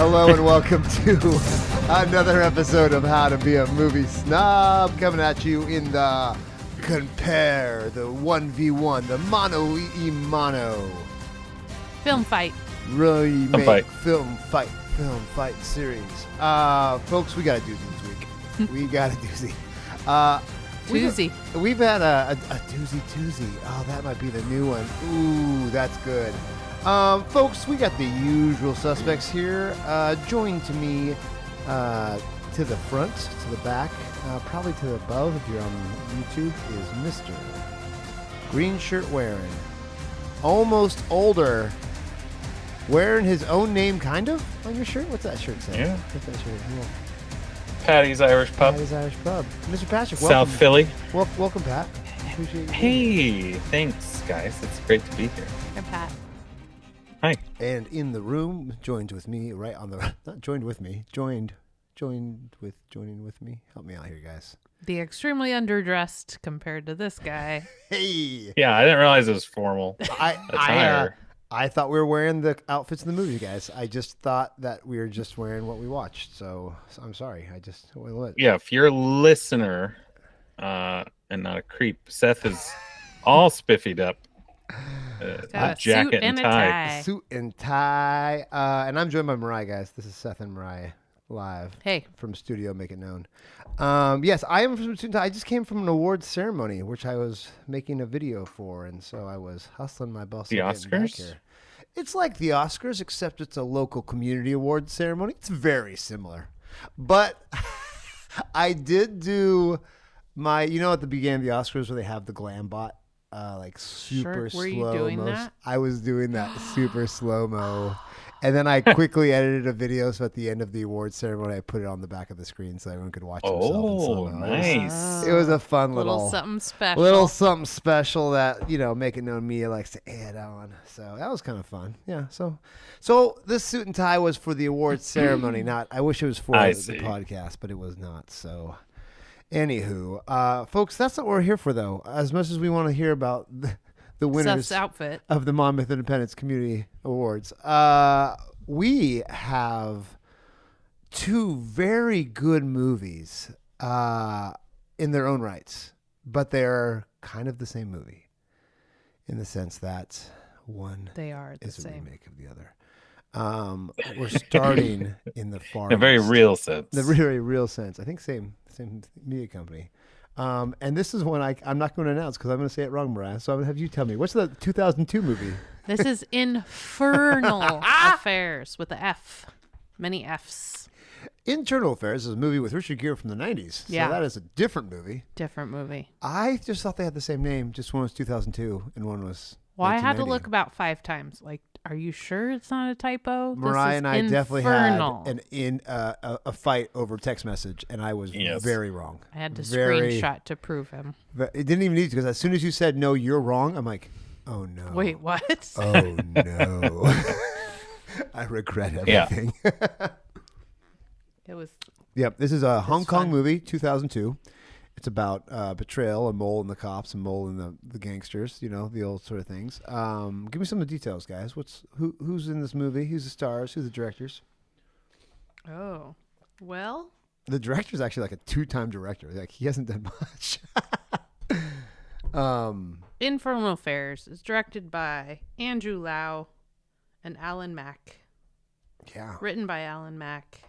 Hello and welcome to another episode of How to Be a Movie Snob, coming at you in the Compare, the 1v1, the Mano y Mano. Film fight. Remake film fight series. Folks, we got a doozy this week. We got a doozy. We've had a doozy. Oh, that might be the new one. Ooh, that's good. Folks, we got the usual suspects here. Joined to me to the front, to the back, probably to the above if you're on YouTube, is Mr. Green Shirt wearing, almost older, wearing his own name kind of on your shirt. What's that shirt say? Yeah. What's that shirt? Yeah. Patty's Irish Pub. Patty's Irish Pub. Mr. Patrick, welcome. South Philly. Welcome, Pat. Appreciate you. Hey, thanks, guys. It's great to be here. Hey, Pat. Hi. And in the room, joined with me, right on the, not joined with me, joining with me. Help me out here, guys. The extremely underdressed compared to this guy. Hey. Yeah, I didn't realize it was formal. I thought we were wearing the outfits in the movie, guys. I just thought that we were just wearing what we watched. So I'm sorry. Yeah, if you're a listener and not a creep, Seth is all spiffied up. Got a jacket suit and a tie. Suit and tie. And I'm joined by Mariah, guys. This is Seth and Mariah live. Hey. From Studio Make It Known. Yes, I am from Suit and Tie. I just came from an awards ceremony, which I was making a video for. And so I was hustling my boss. The Oscars? Here. It's like the Oscars, except it's a local community awards ceremony. It's very similar. But I did do my, at the beginning of the Oscars where they have the glam bot, like super slow. Were you doing that? I was doing that super slow-mo. And then I quickly edited a video, so at the end of the awards ceremony, I put it on the back of the screen so everyone could watch themselves in slow-mo. Nice. It was a fun little something special. Little something special that, Make It Known Mia likes to add on. So that was kind of fun. Yeah. So this suit and tie was for the awards ceremony, not, I wish it was for the podcast, but it was not. So anywho, folks, that's what we're here for, though. As much as we want to hear about the winners Seth's outfit of the Monmouth Independence Community Awards, we have two very good movies in their own rights, but they're kind of the same movie in the sense that one is a remake of the other. We're starting in the far in a very real sense. The very real sense. I think same media company. And this is one I'm not going to announce because I'm going to say it wrong, Mariah. So I'm going to have you tell me. What's the 2002 movie? This is Infernal Affairs with the F. Many Fs. Internal Affairs is a movie with Richard Gere from the 90s. So that is a different movie. I just thought they had the same name. Just one was 2002 and one was Well, I had to look about 5 times. Like, are you sure it's not a typo? Mariah and I definitely had a fight over text message, and I was very wrong. I had to screenshot to prove him. But it didn't even need to, because as soon as you said, no, you're wrong, I'm like, oh, no. Wait, what? Oh, no. I regret everything. Yeah. It was. Yep, this is a Hong Kong movie, 2002. It's about betrayal, a mole in the cops, a mole in the gangsters, the old sort of things. Give me some of the details, guys. Who's in this movie? Who's the stars? Who's the directors? Oh, well. The director's actually like a 2-time director. Like, he hasn't done much. Infernal Affairs is directed by Andrew Lau and Alan Mack. Yeah. Written by Alan Mack.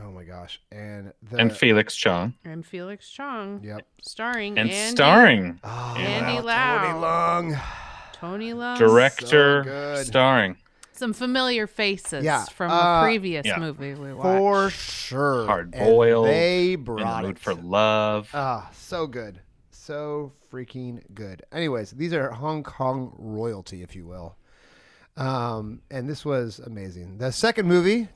Oh my gosh. And Felix Chong. Yep. Starring Andy Lau. Tony Long. Director, so starring. Some familiar faces from a previous movie we watched. For sure. Hard Boiled. They brought In the Mood for Love. So good. So freaking good. Anyways, these are Hong Kong royalty, if you will. And this was amazing. The second movie,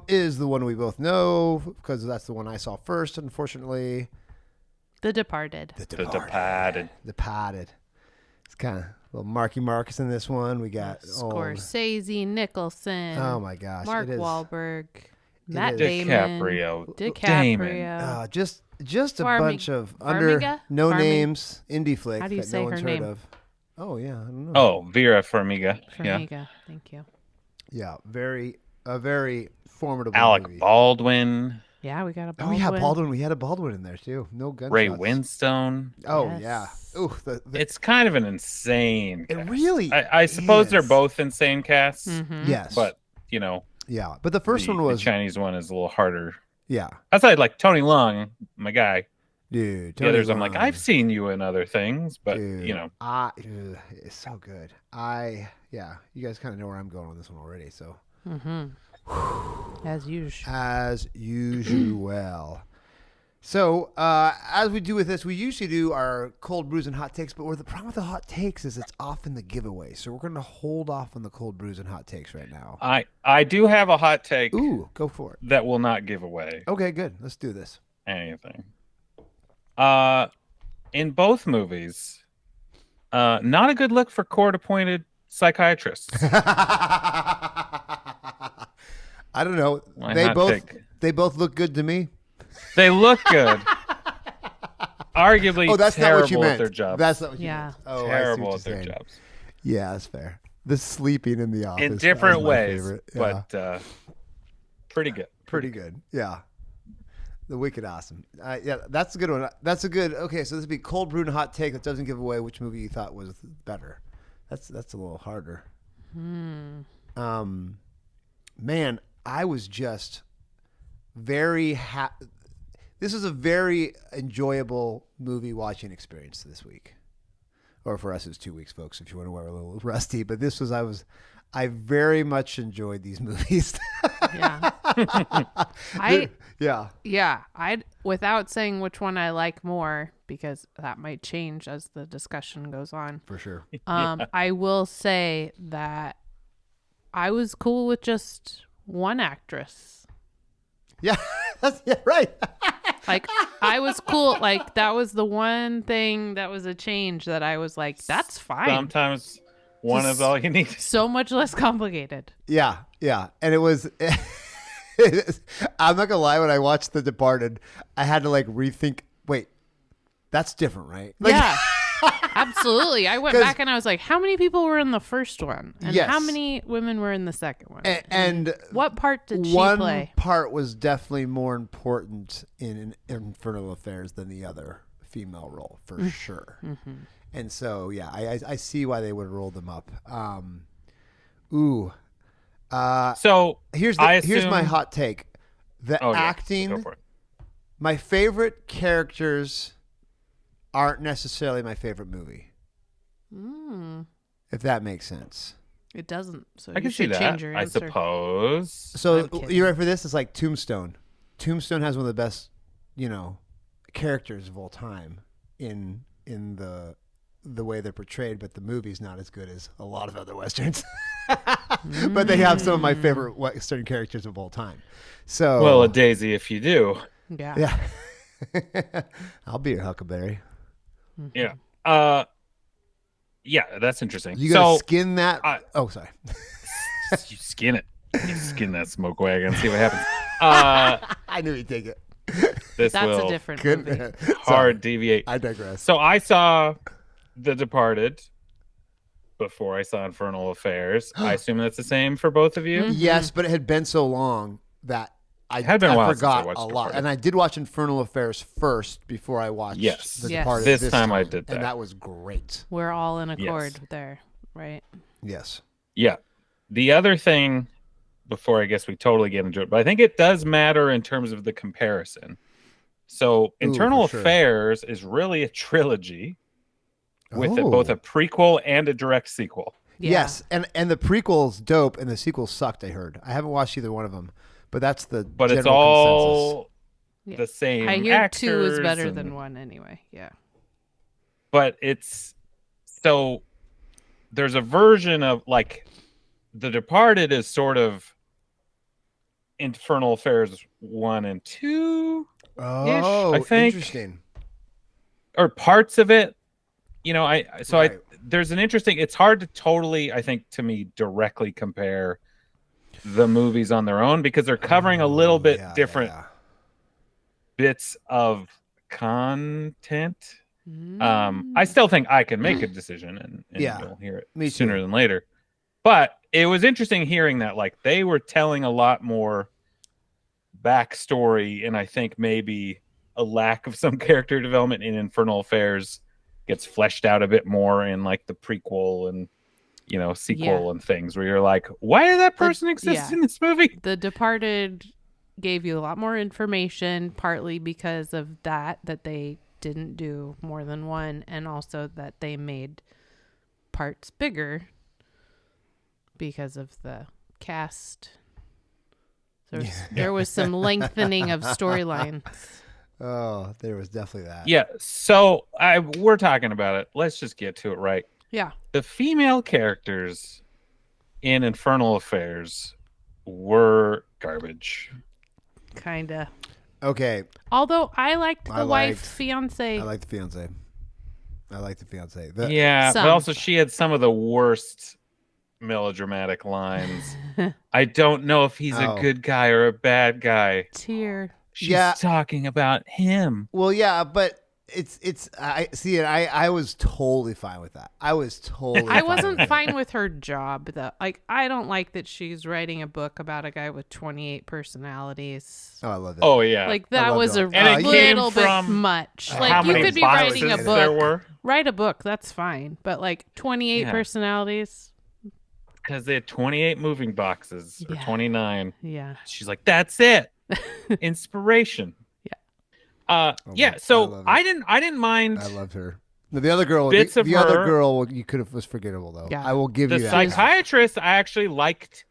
is the one we both know because that's the one I saw first, unfortunately. The Departed. The Departed. It's kind of a little Marky Marcus in this one. We got Scorsese, Nicholson. Oh my gosh. Mark Wahlberg, Matt Damon. DiCaprio. Just a bunch of names indie flick that no one's heard of. Oh, yeah. I don't know. Oh, Vera Farmiga. Yeah. Thank you. Yeah, a very formidable Alec movie. Baldwin, Yeah, we got a Oh Baldwin. yeah, Baldwin. We had a Baldwin in there too. No gunshots. Ray Winstone. Oh Yes. yeah. Ooh, It's kind of an insane it cast. really. I suppose they're is. both insane casts, Mhm. Yes, but you know, yeah. But the first the, one was the Chinese one is a little harder. yeah, Outside, like Tony Leung, my guy. dude. The others, I'm like, Leung. I've seen you in other things, but Dude, you know, it's so good. Yeah, you guys kind of know where I'm going with this one already. So Mhm. As usual. as usual. So, as we do with this, we usually do our cold brews and hot takes, but where the problem with the hot takes is it's often the giveaway. So we're going to hold off on the cold brews and hot takes right now. I do have a hot take Ooh, go for it. that will not give away Okay, good. Let's do this. anything. In both movies, not a good look for court-appointed psychiatrists. I don't know. My They hot both take. they both look good to me. They look good. Arguably Oh, that's not terrible what you at meant. their jobs. That's not what you Yeah. meant. Oh, Terrible I at see what their you're saying. jobs. Yeah, that's fair. The sleeping in the office In that different was my ways, favorite. Yeah. but pretty good. Pretty good. Yeah. The Wicked Awesome. Yeah, that's a good one. That's a good. Okay, so this would be cold brew and hot take that doesn't give away which movie you thought was better. That's a little harder. Man, I was just very happy. This was a very enjoyable movie watching experience this week, or for us, it was 2 weeks, folks. If you want to wear a little rusty, but this was I very much enjoyed these movies. Yeah. I without saying which one I like more, because that might change as the discussion goes on. For sure. I will say that I was cool with just one actress. Yeah, right. Like, I was cool. Like, that was the one thing that was a change that I was like, that's fine. Sometimes one is all you need. So much less complicated. Yeah, and it was. I'm not gonna lie. When I watched The Departed, I had to like rethink. Wait, that's different, right? Like, Yeah. Absolutely. I went 'Cause- back and I was like, how many people were in the first one? And Yes. how many women were in the second one? and What part did she one play? part was definitely more important in Infernal Affairs than the other female role, for sure. And so, yeah, I see why they would roll them up. So Here's I here's my assume- hot take. The Oh, yeah. acting. Go for it. My favorite characters aren't necessarily my favorite movie, if that makes sense. It doesn't. So I you can see should that. change your I answer. suppose. So I'm kidding. you ready for this? It's like Tombstone. Tombstone has one of the best, characters of all time in the way they're portrayed, but the movie's not as good as a lot of other westerns. But they have some of my favorite western characters of all time. So Well, a daisy if you do. Yeah. yeah, I'll be your Huckleberry. Yeah. Yeah, that's interesting. You gotta so skin that. Oh, sorry. you skin it. You skin that smoke wagon. See what happens. I knew you'd take it. This That's will a different Good. movie. Sorry, hard deviate. I digress. So I saw The Departed before I saw Infernal Affairs. I assume that's the same for both of you. Yes, but it had been so long that I had been a while since I forgot watched a lot. Departed. And I did watch Infernal Affairs first before I watched Yes. The Yes. Departed. This time I did that. And that was great. We're all in accord Yes. there, right? Yes. Yeah. The other thing, before I guess we totally get into it, but I think it does matter in terms of the comparison. So Internal for sure. Affairs is really a trilogy with Oh. both a prequel and a direct sequel. Yeah. Yes, and the prequel's dope, and the sequel sucked. I heard. I haven't watched either one of them, but that's the But it's general all Yeah. the same. I hear two is actors better and- than one anyway. Yeah. But it's so there's a version of like The Departed is sort of Infernal Affairs 1 and 2, consensus. Oh, I think. interesting. or parts of it. Right. There's an interesting, it's hard to totally, I think, to me, directly compare the movies on their own because they're covering a little bit Yeah, different yeah. bits of content. Mm. I still think I can make a decision and Yeah, you'll hear it me sooner too. than later. But it was interesting hearing that like they were telling a lot more backstory, and I think maybe a lack of some character development in Infernal Affairs gets fleshed out a bit more in like the prequel and sequel and things where you're like, why did that person exist in this movie? The Departed gave you a lot more information, partly because of that they didn't do more than one, and also that they made parts bigger because of the cast. There was some lengthening of storylines. Oh, there was definitely that. Yeah, so we're talking about it. Let's just get to it right. Yeah. The female characters in Infernal Affairs were garbage. Kinda. Okay. Although I liked the fiance. I liked the fiance. But also she had some of the worst melodramatic lines. I don't know if he's a good guy or a bad guy. Tear. She's talking about him. Well, yeah, but I was totally fine with that. I wasn't fine with her job though. Like, I don't like that she's writing a book about a guy with 28 personalities. Oh, I love it. Oh yeah. Like that was a little bit much. Like you could be writing a book. Write a book, that's fine. But like 28 personalities. Because they had 28 moving boxes or 29. Yeah. She's like, that's it. Inspiration. So I didn't mind. I loved her. The other girl, other girl, you could have was forgettable though. Yeah. I will give you that. The psychiatrist I actually liked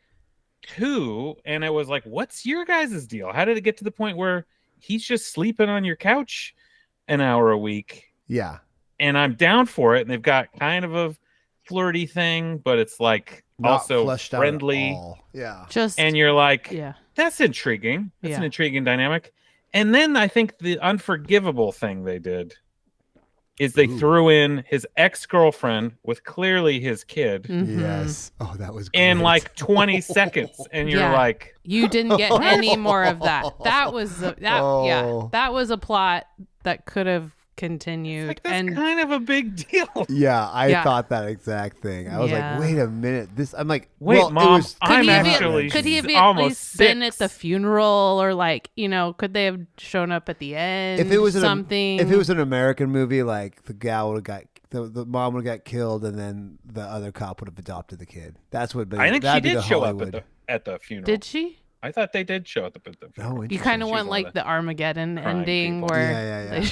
too, and it was like, what's your guys' deal? How did it get to the point where he's just sleeping on your couch an hour a week? Yeah, and I'm down for it. And they've got kind of a flirty thing, but it's like not also friendly. Yeah, and you're like, that's intriguing. That's an intriguing dynamic. And then I think the unforgivable thing they did is they threw in his ex-girlfriend with clearly his kid. Mm-hmm. Yes. Oh, that was great. In like 20 seconds. And you're like... You didn't get any more of that. That was that was a plot that could have continued. Like, that's kind of a big deal. Yeah, I thought that exact thing. I was like, wait a minute. I'm like, wait, Mom, could he have at least been at the funeral, or like, could they have shown up at the end? If it was something, if it was an American movie, like the gal would have got the mom would have got killed, and then the other cop would have adopted the kid. That's what. I think she did show up at the funeral. Did she? I thought they did show up at the funeral. Oh, you kind of want like the Armageddon ending where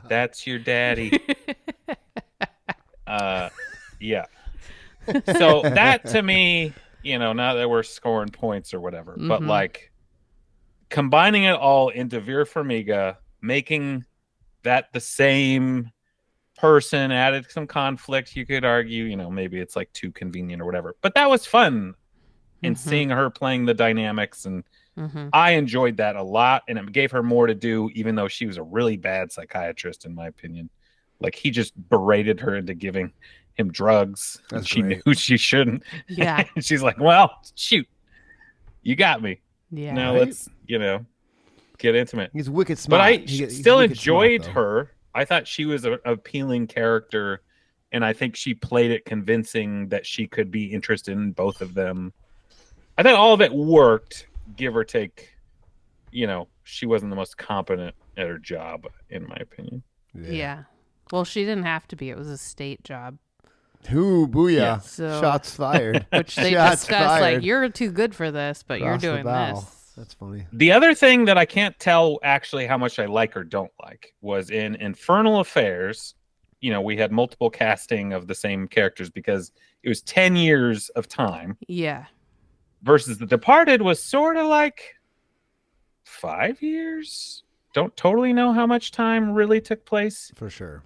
that's your daddy. Yeah. So that to me, not that we're scoring points or whatever, but like combining it all into Vera Farmiga, making that the same person, added some conflict. You could argue, maybe it's like too convenient or whatever, but that was fun. And seeing her playing the dynamics, and I enjoyed that a lot, and it gave her more to do, even though she was a really bad psychiatrist, in my opinion. Like, he just berated her into giving him drugs, and she knew she shouldn't. Yeah. And she's like, well, shoot, you got me. Yeah. Now let's, get intimate. He's wicked smart. But I still enjoyed her. I thought she was an appealing character, and I think she played it convincing that she could be interested in both of them. I thought all of it worked, give or take. She wasn't the most competent at her job, in my opinion. Yeah. Well, she didn't have to be. It was a state job. Ooh, booyah. Yeah, so, shots fired. Which they discussed, like, you're too good for this, but you're doing this. That's funny. The other thing that I can't tell actually how much I like or don't like was in Infernal Affairs. We had multiple casting of the same characters because it was 10 years of time. Yeah. Versus The Departed was sort of like 5 years. Don't totally know how much time really took place. For sure.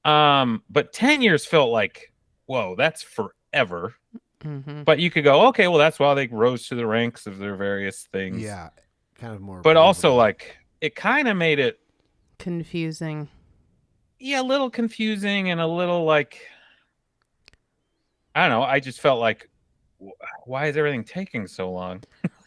But 10 years felt like, whoa, that's forever. But you could go, okay, well, that's why they rose to the ranks of their various things. Yeah, kind of more. But also, like, it kind of made it confusing. Yeah, a little confusing and a little like, I don't know. I just felt like, why is everything taking so long?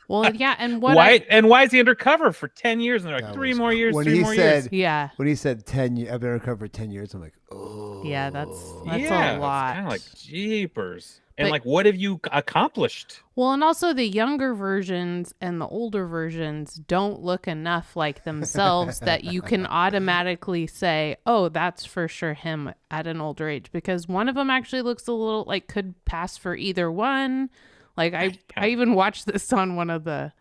Well, yeah, and what why is he undercover for 10 years? And they're like, That 3 was more cool. years, When 3 he more said- years. yeah, When he said 10 years, I've been undercover for 10 years, I'm like, oh. yeah, that's Yeah, a lot. It's kind of like jeepers. And But- like, what have you accomplished? Well, and also the younger versions and the older versions don't look enough like themselves that you can automatically say, oh, that's for sure him at an older age, because one of them actually looks a little like could pass for either one. Like I even watched this on one of the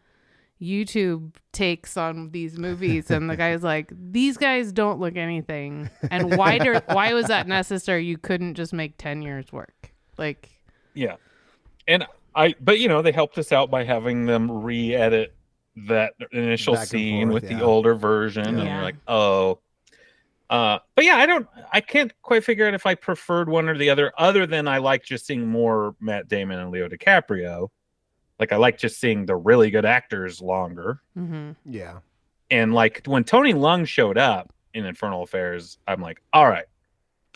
YouTube takes on these movies, and the guy's like, these guys don't look anything. And why was that necessary? You couldn't just make 10 years work. Like, Yeah. And but they helped us out by having them re-edit that initial Back and scene forth, with yeah. the older version. And Yeah. you're like, oh. But yeah, I can't quite figure out if I preferred one or the other than I like just seeing more Matt Damon and Leo DiCaprio. Like, I like just seeing the really good actors longer. mm-hmm. Yeah. And like when Tony Lung showed up in Infernal Affairs, I'm like, all right,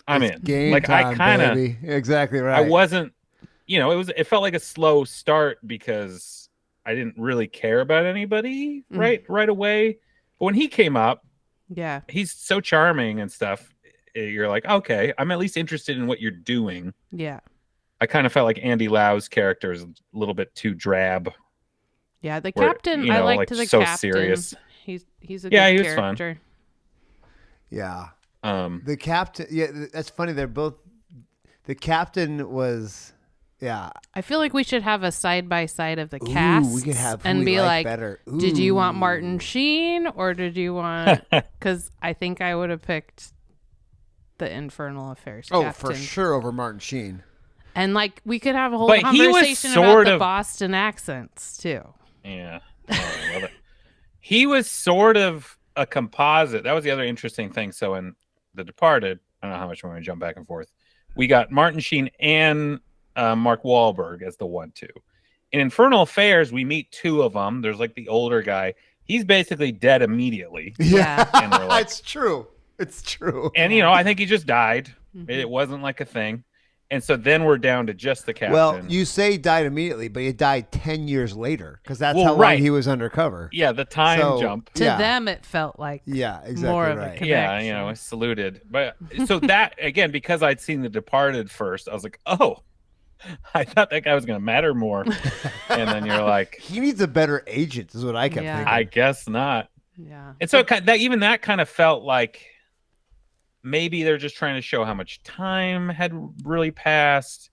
I'm It's in. game Like, time, I kind of, baby. Exactly right. I wasn't, it felt like a slow start because I didn't really care about anybody right away. But when he came up, Yeah. he's so charming and stuff. You're like, okay, I'm at least interested in what you're doing. Yeah. I kind of felt like Andy Lau's character is a little bit too drab. Yeah, the Where, captain. I liked the so captain. serious. He's a Yeah, good he was fun. character. Yeah. Um, The captain. Yeah, that's funny. They're both. The captain was. Yeah. I feel like we should have a side by side of the cast. Ooh, we could have who and we be like, better. did you want Ooh. Martin Sheen or did you want? Because I think I would have picked the Infernal Affairs. Oh, captain. for sure over Martin Sheen. And like we could have a whole But he was conversation about sort the of- Boston accents too. Yeah. I love it. He was sort of a composite. That was the other interesting thing. So in The Departed, I don't know how much we're going to jump back and forth. We got Martin Sheen and Mark Wahlberg as the 1-2. In Infernal Affairs, we meet two of them. There's like the older guy. He's basically dead immediately. Yeah. And we're like, It's true. It's true. and I think he just died. Mhm. It wasn't like a thing. And so then we're down to just the captain. Well, you say he died immediately, but he died 10 years later because that's Well, how long right. he was undercover. yeah, the time So- jump. To Yeah. them, it felt like Yeah, exactly more of a right. connection. Yeah, I saluted. But so that again, because I'd seen The Departed first, I was like, oh, I thought that guy was going to matter more. And then you're like, He needs a better agent, is what I kept Yeah. thinking. I guess not. Yeah. And so that kind of felt like maybe they're just trying to show how much time had really passed,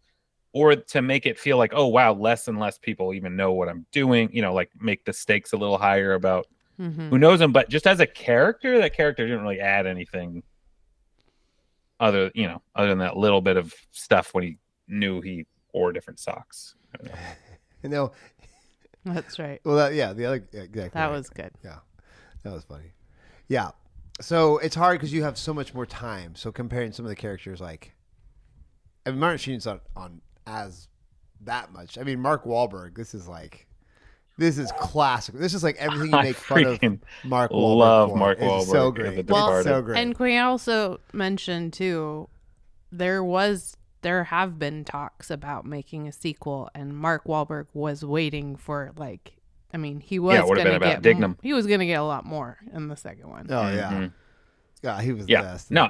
or to make it feel like, oh wow, less and less people even know what I'm doing. Like make the stakes a little higher about Mhm. who knows him. But just as a character, that character didn't really add anything other than that little bit of stuff when he knew he wore different socks. I don't know. You know, That's right. well, the other, yeah, exactly. That right. was good. Yeah, that was funny. Yeah, so it's hard because you have so much more time. So comparing some of the characters, like, I mean, Martin Sheen's not on as that much. I mean, Mark Wahlberg. This is classic. This is like everything you I make fun of freaking Mark Wahlberg. love for. Mark It's Wahlberg so in great. The Departed. So great. And can we also mention too, there have been talks about making a sequel, and Mark Wahlberg was waiting for he was it would have been gonna about get Dignam. he was gonna get a lot more in the second one. Oh yeah, Mhm. yeah, he was the Yeah, best. no,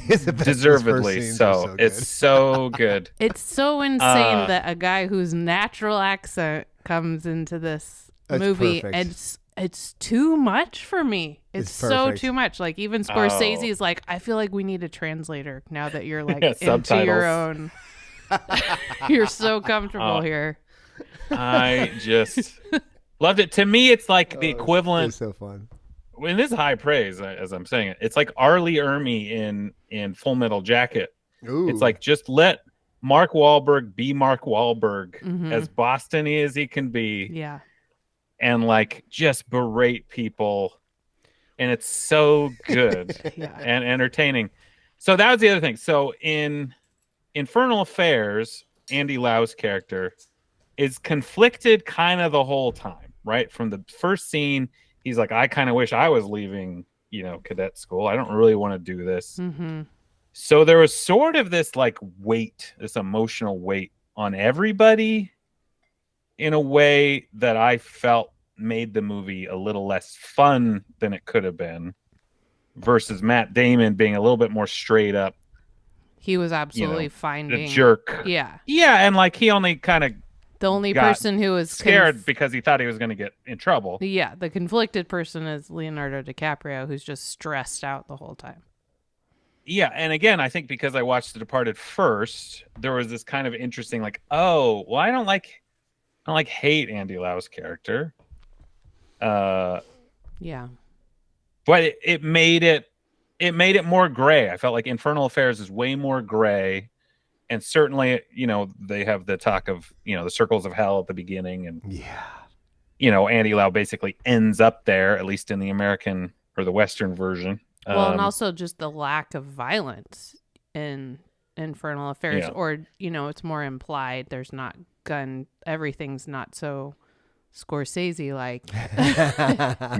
He's the best. His deservedly first scenes so. are so good. It's so good. It's so insane that a guy whose natural accent comes into this That's movie. perfect. It's too much for me. It's so perfect. too much. Like even Scorsese is like, I feel like we need a translator now that you're like Yeah, into your subtitles. own. You're so comfortable here. I just loved it. To me, it's like the It's equivalent. so fun. And this is high praise, as I'm saying it. It's like Arlie Ermy in Full Metal Jacket. Ooh. It's like just let Mark Wahlberg be Mark Wahlberg, Mhm. as Boston-y as he can be, Yeah. and like just berate people, and it's so good Yeah. and entertaining. So that was the other thing. So in Infernal Affairs, Andy Lau's character is conflicted kind of the whole time, right? From the first scene, he's like, I kind of wish I was leaving, cadet school. I don't really want to do this. Mm-hmm. So there was sort of this like weight, this emotional weight on everybody. in a way that I felt made the movie a little less fun than it could have been, versus Matt Damon being a little bit more straight up, He was absolutely a finding jerk. Yeah. Yeah, and like he only kind of The only got person who was scared because he thought he was going to get in trouble. Yeah, the conflicted person is Leonardo DiCaprio, who's just stressed out the whole time. Yeah, and again, I think because I watched The Departed first, there was this kind of interesting, like, oh, well, I don't hate Andy Lau's character. Yeah. But it made it more gray. I felt like Infernal Affairs is way more gray. And certainly, they have the talk of, the circles of hell at the beginning. And, Andy Lau basically ends up there, at least in the American or the Western version. Well, and also just the lack of violence in Infernal Affairs. Yeah. Or, it's more implied. There's not gun. Everything's not so Scorsese-like,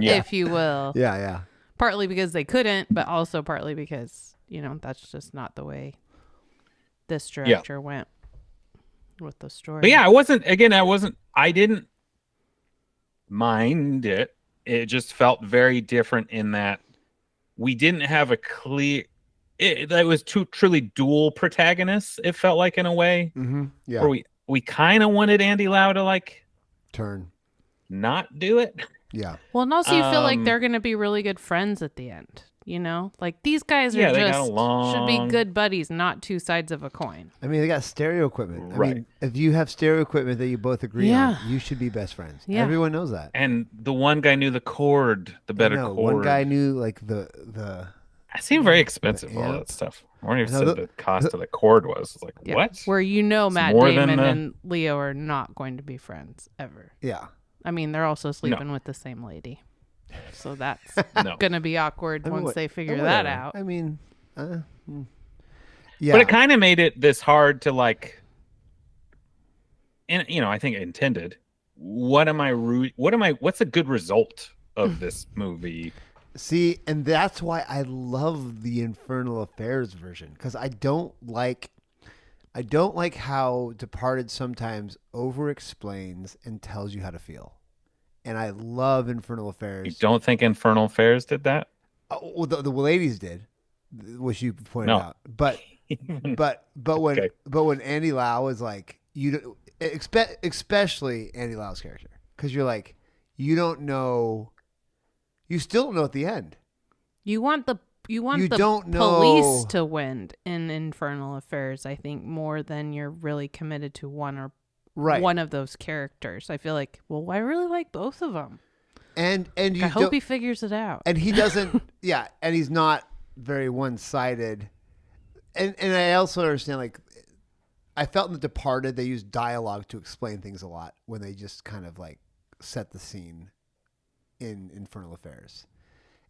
if you will. Yeah. Partly because they couldn't, but also partly because, that's just not the way this director went with the story. But yeah, I didn't mind it. It just felt very different in that we didn't have a clear, it was two truly dual protagonists, it felt like, in a way. Mm-hmm. Yeah. Where we kind of wanted Andy Lau to like turn, not do it. Yeah. Well, and also you feel like they're going to be really good friends at the end. Like these guys are they got just along. should be good buddies, not two sides of a coin. I mean, they got stereo equipment. Right. I mean, if you have stereo equipment that you both agree on, you should be best friends. Yeah. Everyone knows that. And the one guy knew the chord, the better chord. One guy knew like the. It seemed very expensive, all that stuff. I wonder if the cost of the chord was like, what? Where Matt Damon and Leo are not going to be friends ever. Yeah. I mean, they're also sleeping with the same lady. So that's going to be awkward once they figure that out. I mean, yeah. But it kind of made it this hard to like, and I think intended. What's a good result of this movie? See, and that's why I love the Infernal Affairs version, because I don't like how Departed sometimes over-explains and tells you how to feel. And I love Infernal Affairs. You don't think Infernal Affairs did that? Oh, well, the ladies did, which you pointed out. But when Andy Lau is like, especially Andy Lau's character, because you're like, you still don't know at the end. You want the police to win in Infernal Affairs, I think, more than you're really committed to one of those characters. I feel like, I really like both of them. And I hope he figures it out. And he doesn't, and he's not very one-sided. And I also understand, like, I felt in The Departed, they used dialogue to explain things a lot when they just kind of, like, set the scene in Infernal Affairs.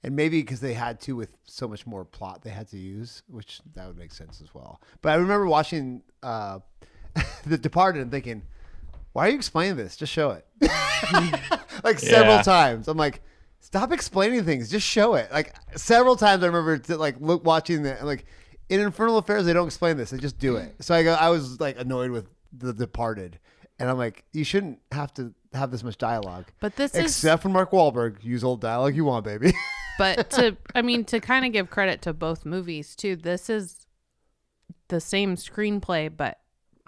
And maybe because they had to, with so much more plot they had to use, which that would make sense as well. But I remember watching The Departed and thinking, why are you explaining this? Just show it. Like several times. I'm like, stop explaining things. Just show it. Like several times I remember watching the, like, in Infernal Affairs, they don't explain this. They just do it. So I was like annoyed with The Departed. And I'm like, you shouldn't have to have this much dialogue. But except for Mark Wahlberg. Use all dialogue you want, baby. But to kind of give credit to both movies too, this is the same screenplay, but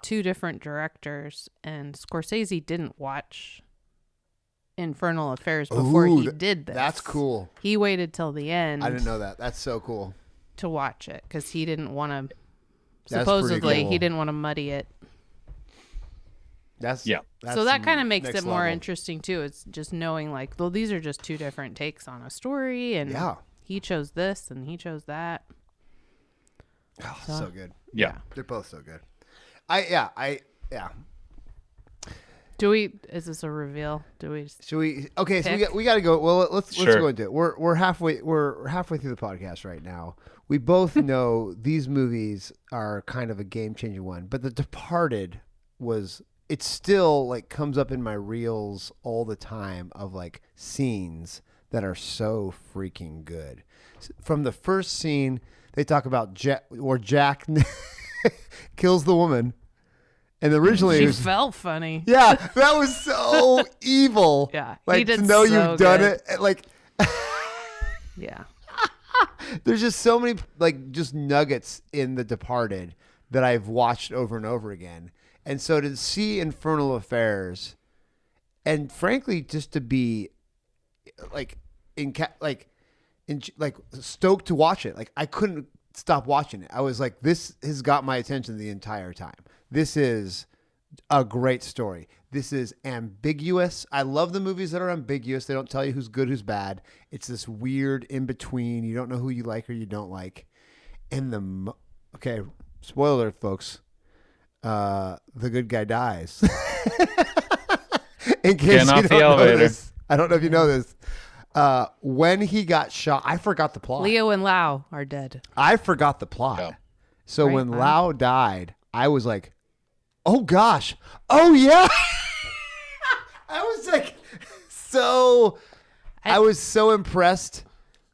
two different directors. And Scorsese didn't watch Infernal Affairs before he did this. That's cool. He waited till the end. I didn't know that. That's so cool. To watch it because he didn't want to. That's Supposedly, cool. he didn't want to muddy it. That's so that kind of makes it more level. interesting too. It's just knowing like, well, these are just two different takes on a story, and he chose this and he chose that. Oh, so good. Yeah, they're both so good. I Is this a reveal? Should we? Okay, pick? so we got to go. Well, let's Sure. go into it. We're halfway through the podcast right now. We both know these movies are kind of a game changing one, but The Departed it still like comes up in my reels all the time of like scenes that are so freaking good. From the first scene, they talk about Jack kills the woman. And originally She it was, felt funny. yeah, that was so evil. Yeah, he like did to know so you've done good. it. Like Yeah. there's just so many like just nuggets in The Departed that I've watched over and over again. And so to see Infernal Affairs, and frankly, just to be like like stoked to watch it. Like I couldn't stop watching it. I was like, this has got my attention the entire time. This is a great story. This is ambiguous. I love the movies that are ambiguous. They don't tell you who's good, who's bad. It's this weird in between. You don't know who you like or you don't like. And okay, spoiler alert, folks. The good guy dies. In case Getting you off the don't know elevator. this. I don't know if you know this. When he got shot, I forgot the plot. Leo and Lau are dead. I forgot the plot. Yeah. So Right, when wow. Lau died, I was like, oh gosh. Oh yeah. I was like I was so impressed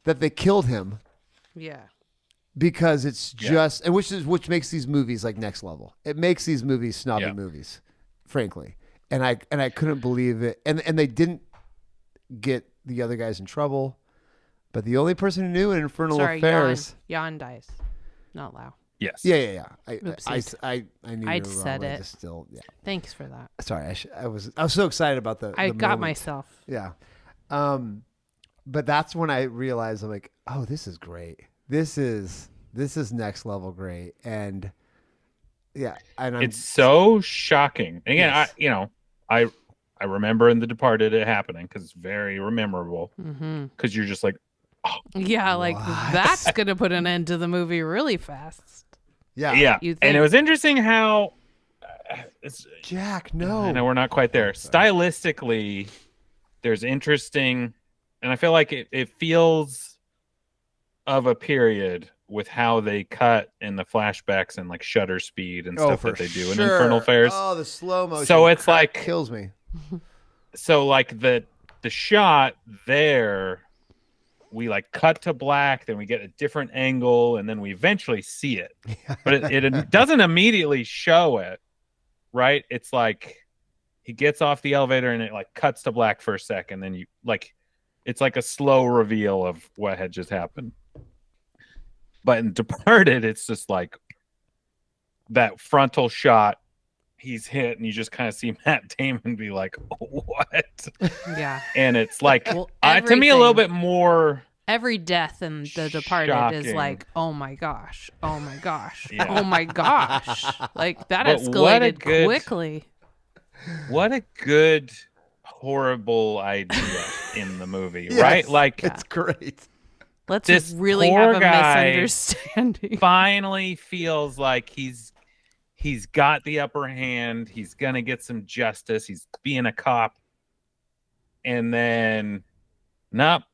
that they killed him Yeah. because it's just and which makes these movies like next level. It makes these movies snobby movies, frankly. And I couldn't believe it. And they didn't get the other guys in trouble. But the only person who knew in Infernal Affairs. Jan dies, not Lau. Yes. Yeah. I knew I'd you were wrong, said but I it. just still, yeah. Thanks for that. Sorry, I was so excited about I the got moment. myself. Yeah. But that's when I realized I'm like, oh, this is great. This is next level great. And yeah, and It's so shocking. Again, Yes. I remember in The Departed it happening because it's very memorable. Because you're just like, Yeah, like What? that's gonna put an end to the movie really fast. yeah. You And it think. was interesting how Jack, I no. know we're not quite there. Stylistically, there's interesting, and I feel like it feels of a period with how they cut in the flashbacks and like shutter speed and stuff for that they do in sure. Infernal Affairs. Oh, the slow motion. So it's crap like- kills me. So like the shot there, we like cut to black, then we get a different angle, and then we eventually see it. But it doesn't immediately show it, right? It's like he gets off the elevator and it like cuts to black for a second, then you like it's like a slow reveal of what had just happened. But in Departed, it's just like that frontal shot. He's hit, and you just kind of see Matt Damon be like, "What?" Yeah. And it's like Well, to me a little everything- bit more. Every death in The Departed is Shocking. like, oh my gosh, oh my gosh, Yeah. oh my gosh. Like that But what a escalated good- quickly. What a good, horrible idea in the movie, Yes. right? Like It's great. Let's This really poor have a guy misunderstanding. finally feels like he's got the upper hand. He's gonna get some justice. He's being a cop, and then, nope,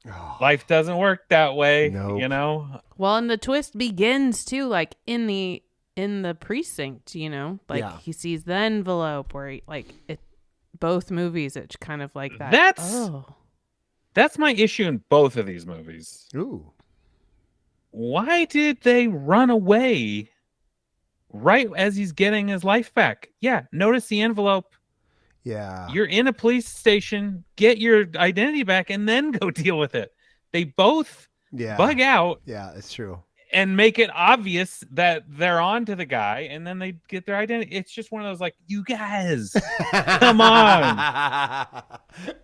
Oh, life doesn't work that way. Nope. You know, Well, and the twist begins too, like in the precinct, you know, like Yeah. he sees the envelope where he, like it. Both movies, it's kind of like that. That's- that's my issue in both of these movies. ooh. Why did they run away right as he's getting his life back? Yeah, notice the envelope. Yeah. You're in a police station, get your identity back, and then go deal with it. They both Yeah. bug out Yeah, it's true. and make it obvious that they're on to the guy, and then they get their identity. It's just one of those like, you guys, come on.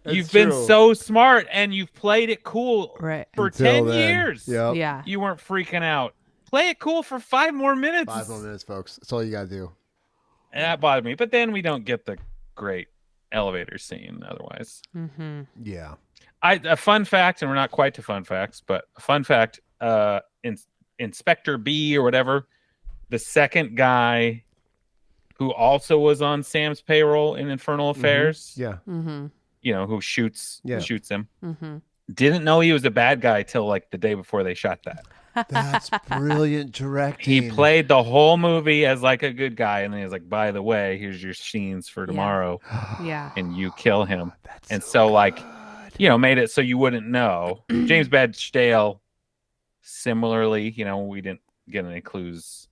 You've been so smart and you've played it cool Right. for Until 10 then. years. Yep. Yeah. You weren't freaking out. Play it cool for 5 more minutes. 5 more minutes, folks. That's all you gotta do. And that bothered me. But then we don't get the great elevator scene otherwise. Mm-hmm. Yeah. A fun fact, and we're not quite to fun facts, but a fun fact, Inspector B or whatever, the second guy who also was on Sam's payroll in Infernal Affairs, Yeah. Mm-hmm. you know, who shoots Yeah. him, Mm-hmm. didn't know he was a bad guy till like the day before they shot that. That's brilliant directing. He played the whole movie as like a good guy, and then he's like, by the way, here's your scenes for tomorrow, Yeah. and you kill him. That's And so like, good. you know, made it so you wouldn't know. James Badge Dale, similarly, you know, we didn't get any clues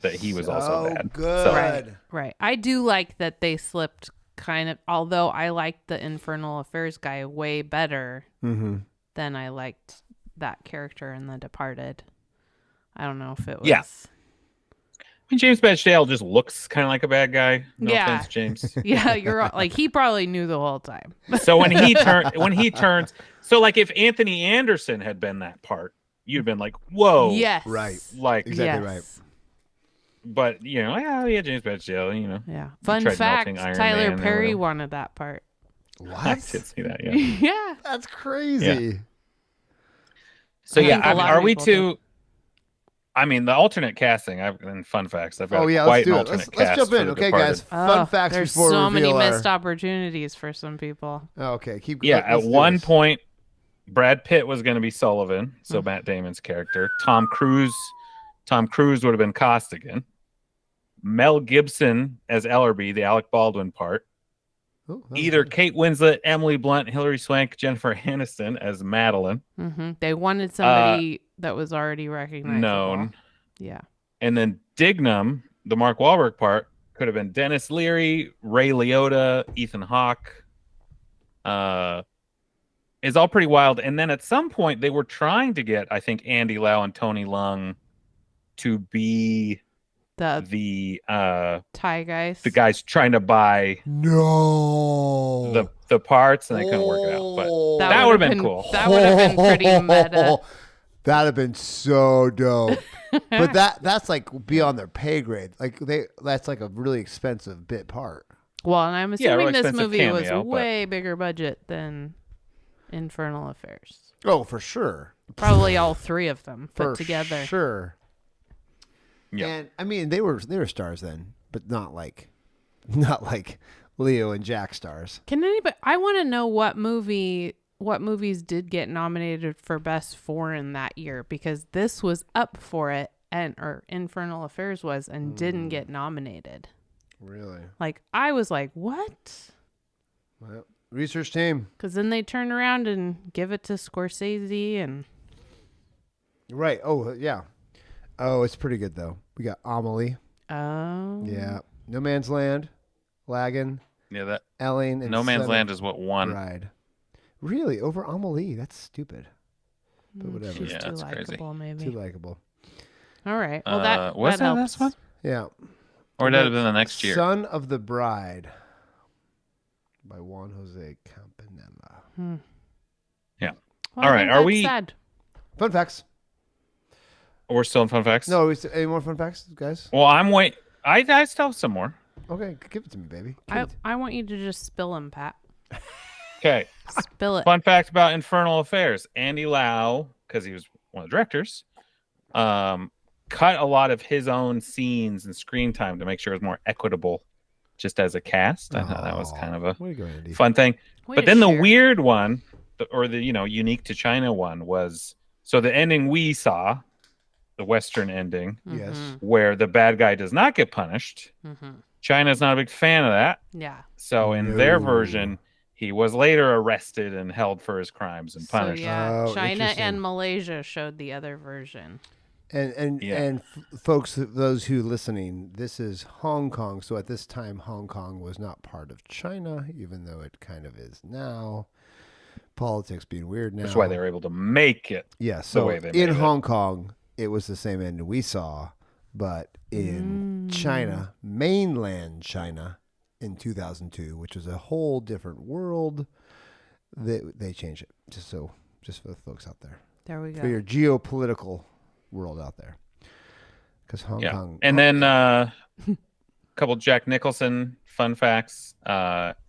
that he was also bad. Good. Right. I do like that they slipped kind of, although I liked the Infernal Affairs guy way better than I liked that character in The Departed. I don't know if it was. Yeah. I mean, James Badge Dale just looks kind of like a bad guy. No offense, James. Yeah, you're like, he probably knew the whole time. So when he turns, so like if Anthony Anderson had been that part, you'd have been like, whoa. Yes. Right. Like, Exactly right. But, yeah, James Badge Dale, Yeah. Fun tried fact, melting Iron Tyler Man or Perry whatever. wanted that part. What? I did see that, yeah. Yeah. That's crazy. So, I think a lot are of we people to... I mean, the alternate casting, and fun facts. I've got Let's quite do an it. alternate Let's cast jump for in, The okay, Departed. guys? Fun facts there's before so we many reveal our... missed opportunities for some people. Okay, keep going. Yeah, at Let's do one this. point, Brad Pitt was going to be Sullivan, so Matt Damon's character. Tom Cruise would have been Costigan. Mel Gibson as Ellerby, the Alec Baldwin part. Oh, that was Either good. Kate Winslet, Emily Blunt, Hilary Swank, Jennifer Aniston as Madeline. They wanted somebody that was already recognizable. Known. Yeah. And then Dignam, the Mark Wahlberg part, could have been Dennis Leary, Ray Liotta, Ethan Hawke. Is all pretty wild. And then at some point, they were trying to get, I think, Andy Lau and Tony Leung to be the Thai guys. the guys trying to buy No. the parts, and they couldn't work it out. But that would have been cool. That would have been pretty meta. That'd have been so dope. But that's like beyond their pay grade. Like that's like a really expensive bit part. Well, and I'm assuming really this expensive movie was cameo, but- way bigger budget than Infernal Affairs. Oh, for sure. Probably all three of them put For together. sure. Yeah. And I mean, they were stars then, but not like Leo and Jack stars. Can anybody? I want to know what movies did get nominated for Best Foreign that year, because this was up for it, or Infernal Affairs was, and didn't get nominated. Really? Like, I was like, what? Well, research team. Because then they turn around and give it to Scorsese, and Right. Oh, yeah. Oh, it's pretty good though. We got Amelie. oh Yeah. No Man's Land. Lagan. Yeah, that Ellen. And No Man's Seven Land is what won. Bride. Really? Over Amelie? That's stupid. But whatever. She's Yeah, too that's crazy. likable, maybe. Too likable. All right. Well, that was that helps. this one? Yeah. Or would that have been the next year? Son of the Bride by Juan Jose Campanella. Yeah. Well, All I right, think are that's we- sad. Fun facts. We're still in fun facts? No, any more fun facts, guys? Well, I'm wait. I still have some more. Okay, give it to me, baby. Give it to- I want you to just spill them, Pat. Okay. Spill it. Fun fact about Infernal Affairs. Andy Lau, because he was one of the directors, cut a lot of his own scenes and screen time to make sure it was more equitable just as a cast. I thought that was kind of a Way to go, Andy. fun thing. Way But to then the share. weird one, or the unique to China one, was so the ending we saw, the Western ending, Yes. where the bad guy does not get punished. China's not a big fan of that. Yeah. So in their No. version, he was later arrested and held for his crimes and So punished. yeah, Oh, China interesting. and Malaysia showed the other version. And folks, those who listening, this is Hong Kong. So at this time, Hong Kong was not part of China, even though it kind of is now. Politics being weird now. That's why they were able to make it. Yeah. So way they in made it. Hong Kong, it was the same ending we saw, but in China, mainland China, in 2002, which is a whole different world, they changed it. Just for the folks out there, There we go. for your geopolitical world out there, because Hong Yeah. Kong. And then a couple Jack Nicholson fun facts.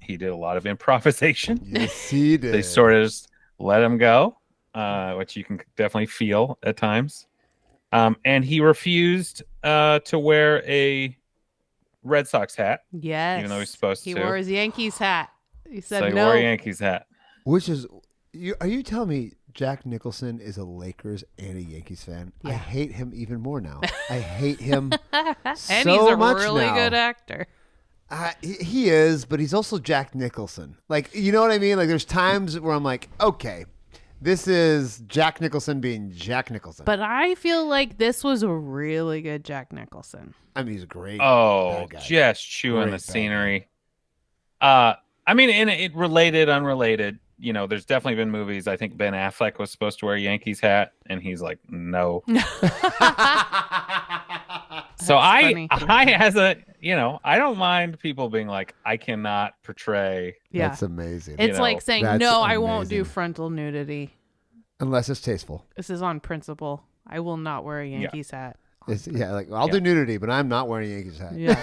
He did a lot of improvisation. Yes, he did. They sort of just let him go, which you can definitely feel at times. And he refused to wear a Red Sox hat, Yes. even though he's supposed he to. wore his Yankees hat. He said So he no. wore a Yankees hat. Which is, are you telling me Jack Nicholson is a Lakers and a Yankees fan? I Yeah. hate him even more now. I hate him And so he's a much really now. good actor. He is, but he's also Jack Nicholson. Like, you know what I mean? Like, there's times where I'm like, okay, This is Jack Nicholson being Jack Nicholson. But I feel like this was a really good Jack Nicholson. I mean, he's a great. Oh, bad guy. just chewing Great the bad scenery. I mean, and it related, unrelated. You know, there's definitely been movies. I think Ben Affleck was supposed to wear a Yankees hat, and he's like, no. So funny. I as a, you know, I don't mind people being like, I cannot portray. Yeah. That's amazing. It's know, like saying, that's no, I won't do amazing. frontal nudity. Unless it's tasteful. This is on principle. I will not wear a Yankees hat. Like I'll do nudity, but I'm not wearing a Yankees hat. Yeah.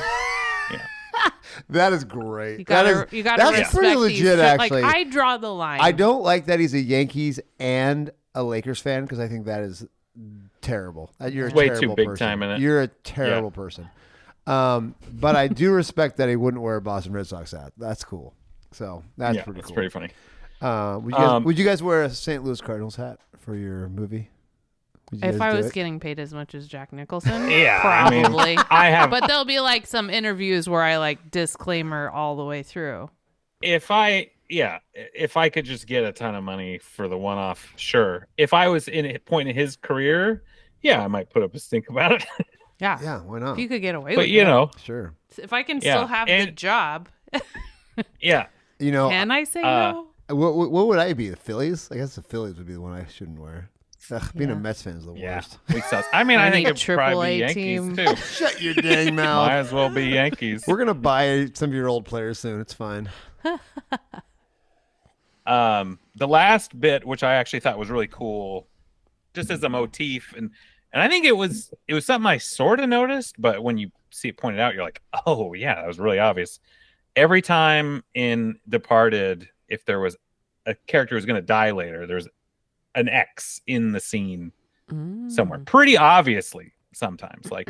That is great. You gotta that's respect pretty these legit, shit. actually. Like, I draw the line. I don't like that he's a Yankees and a Lakers fan because I think that is terrible. You're a Way terrible too big person. time in it. You're a terrible person. But I do respect that he wouldn't wear a Boston Red Sox hat. That's cool. So that's pretty cool. Pretty funny. Would you guys wear a St. Louis Cardinals hat for your movie? If I was getting paid as much as Jack Nicholson, Yeah, probably. I have. But there'll be like some interviews where I like disclaimer all the way through. If I could just get a ton of money for the one-off, sure. If I was in a point in his career, I might put up a stink about it. Yeah. Yeah, why not? If you could get away with But it. you know, Sure. If I can still have the job, yeah. You know, can I say no? what would I be? The Phillies? I guess the Phillies would be the one I shouldn't wear. Ugh, being a Mets fan is the worst. Weak sauce. I mean, I think a it'd probably be AAA Yankees team. too. Shut your dang mouth. Might as well be Yankees. We're gonna buy some of your old players soon. It's fine. The last bit, which I actually thought was really cool, just as a motif, and I think it was something I sort of noticed, but when you see it pointed out, you're like, oh yeah, that was really obvious. Every time in Departed, if there was a character who was going to die later, there's an X in the scene somewhere, pretty obviously. Sometimes, like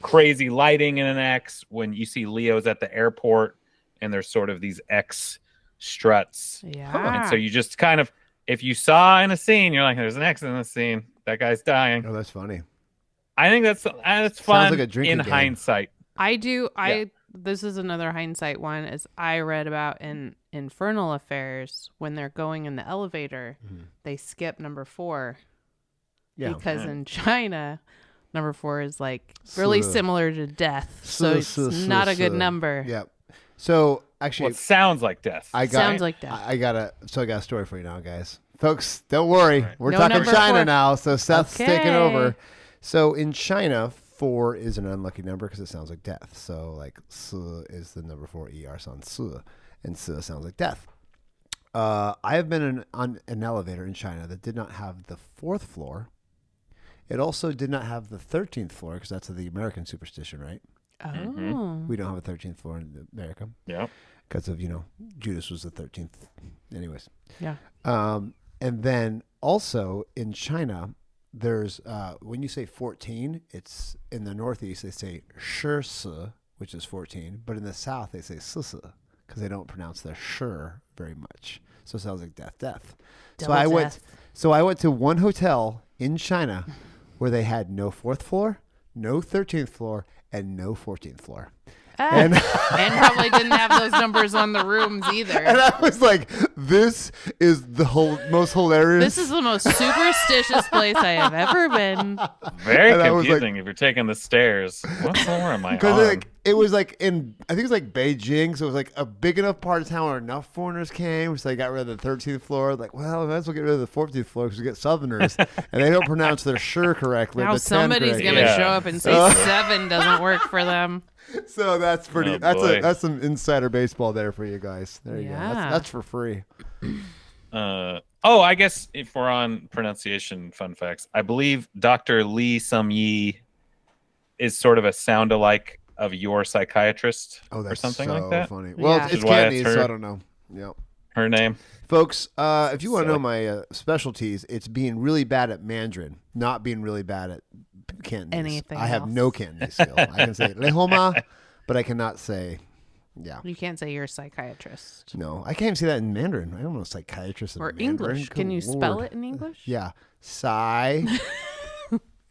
crazy lighting in an X. When you see Leo's at the airport, and there's sort of these X struts. Yeah. And so you just kind of, if you saw in a scene, you're like, there's an X in the scene. That guy's dying. Oh, that's funny. I think that's fun like a drinking in game. hindsight. I do. This is another hindsight one. Is I read about in Infernal Affairs when they're going in the elevator, they skip number 4. Yeah. Because in China, number 4 is like really similar to death, so it's not a good number. Yep. So actually, It sounds like death. Sounds like death. I got a story for you now, guys. Folks, don't worry. Right. We're No talking number China 4. now, so Seth's taking Okay. over. So in China, 4 is an unlucky number because it sounds like death. So like Si is the number 4, ER sounds Si, and Si sounds like death. I have been on an elevator in China that did not have the 4th floor. It also did not have the 13th floor because that's the American superstition, right? Oh. We don't have a 13th floor in America. Yeah. Because of, Judas was the 13th. Anyways. Yeah. And then also in China, there's, when you say 14, it's in the Northeast, they say 14, which is 14. But in the South, they say 14 because they don't pronounce the sh very much. So it sounds like death. Double death. So I went to one hotel in China where they had no 4th floor, no 13th floor, and no 14th floor. And probably didn't have those numbers on the rooms either. And I was like, this is the most hilarious. This is the most superstitious place I have ever been. Very And I was confusing if you're taking the stairs. What floor am I on? Because it was like I think it was like Beijing, so it was like a big enough part of town where enough foreigners came, so they got rid of the 13th floor. Like, well, we might as well get rid of the 14th floor because we get Southerners, and they don't pronounce their sure correctly. Now but 10 somebody's correctly. going to Yeah. show up and say 7 doesn't work for them. So that's pretty. Oh, boy. That's some insider baseball there for you guys. There you go. Yeah. That's for free. I guess if we're on pronunciation fun facts, I believe Dr. Lee Sum-yi is sort of a sound-alike of your psychiatrist Oh, that's or something so like that. funny. Well, Yeah. it's Which is why Cantonese, it's so her- I don't know. Yep. Her name. Folks, if you want to know Silly. my specialties, it's being really bad at Mandarin, not being really bad at Cantonese. Anything I have else. no Cantonese skill. I can say lehoma, but I cannot say, yeah. You can't say you're a psychiatrist. No, I can't even say that in Mandarin. I don't know psychiatrist in Or Mandarin. English. Can Good you spell Lord. it in English? Yeah. Psy.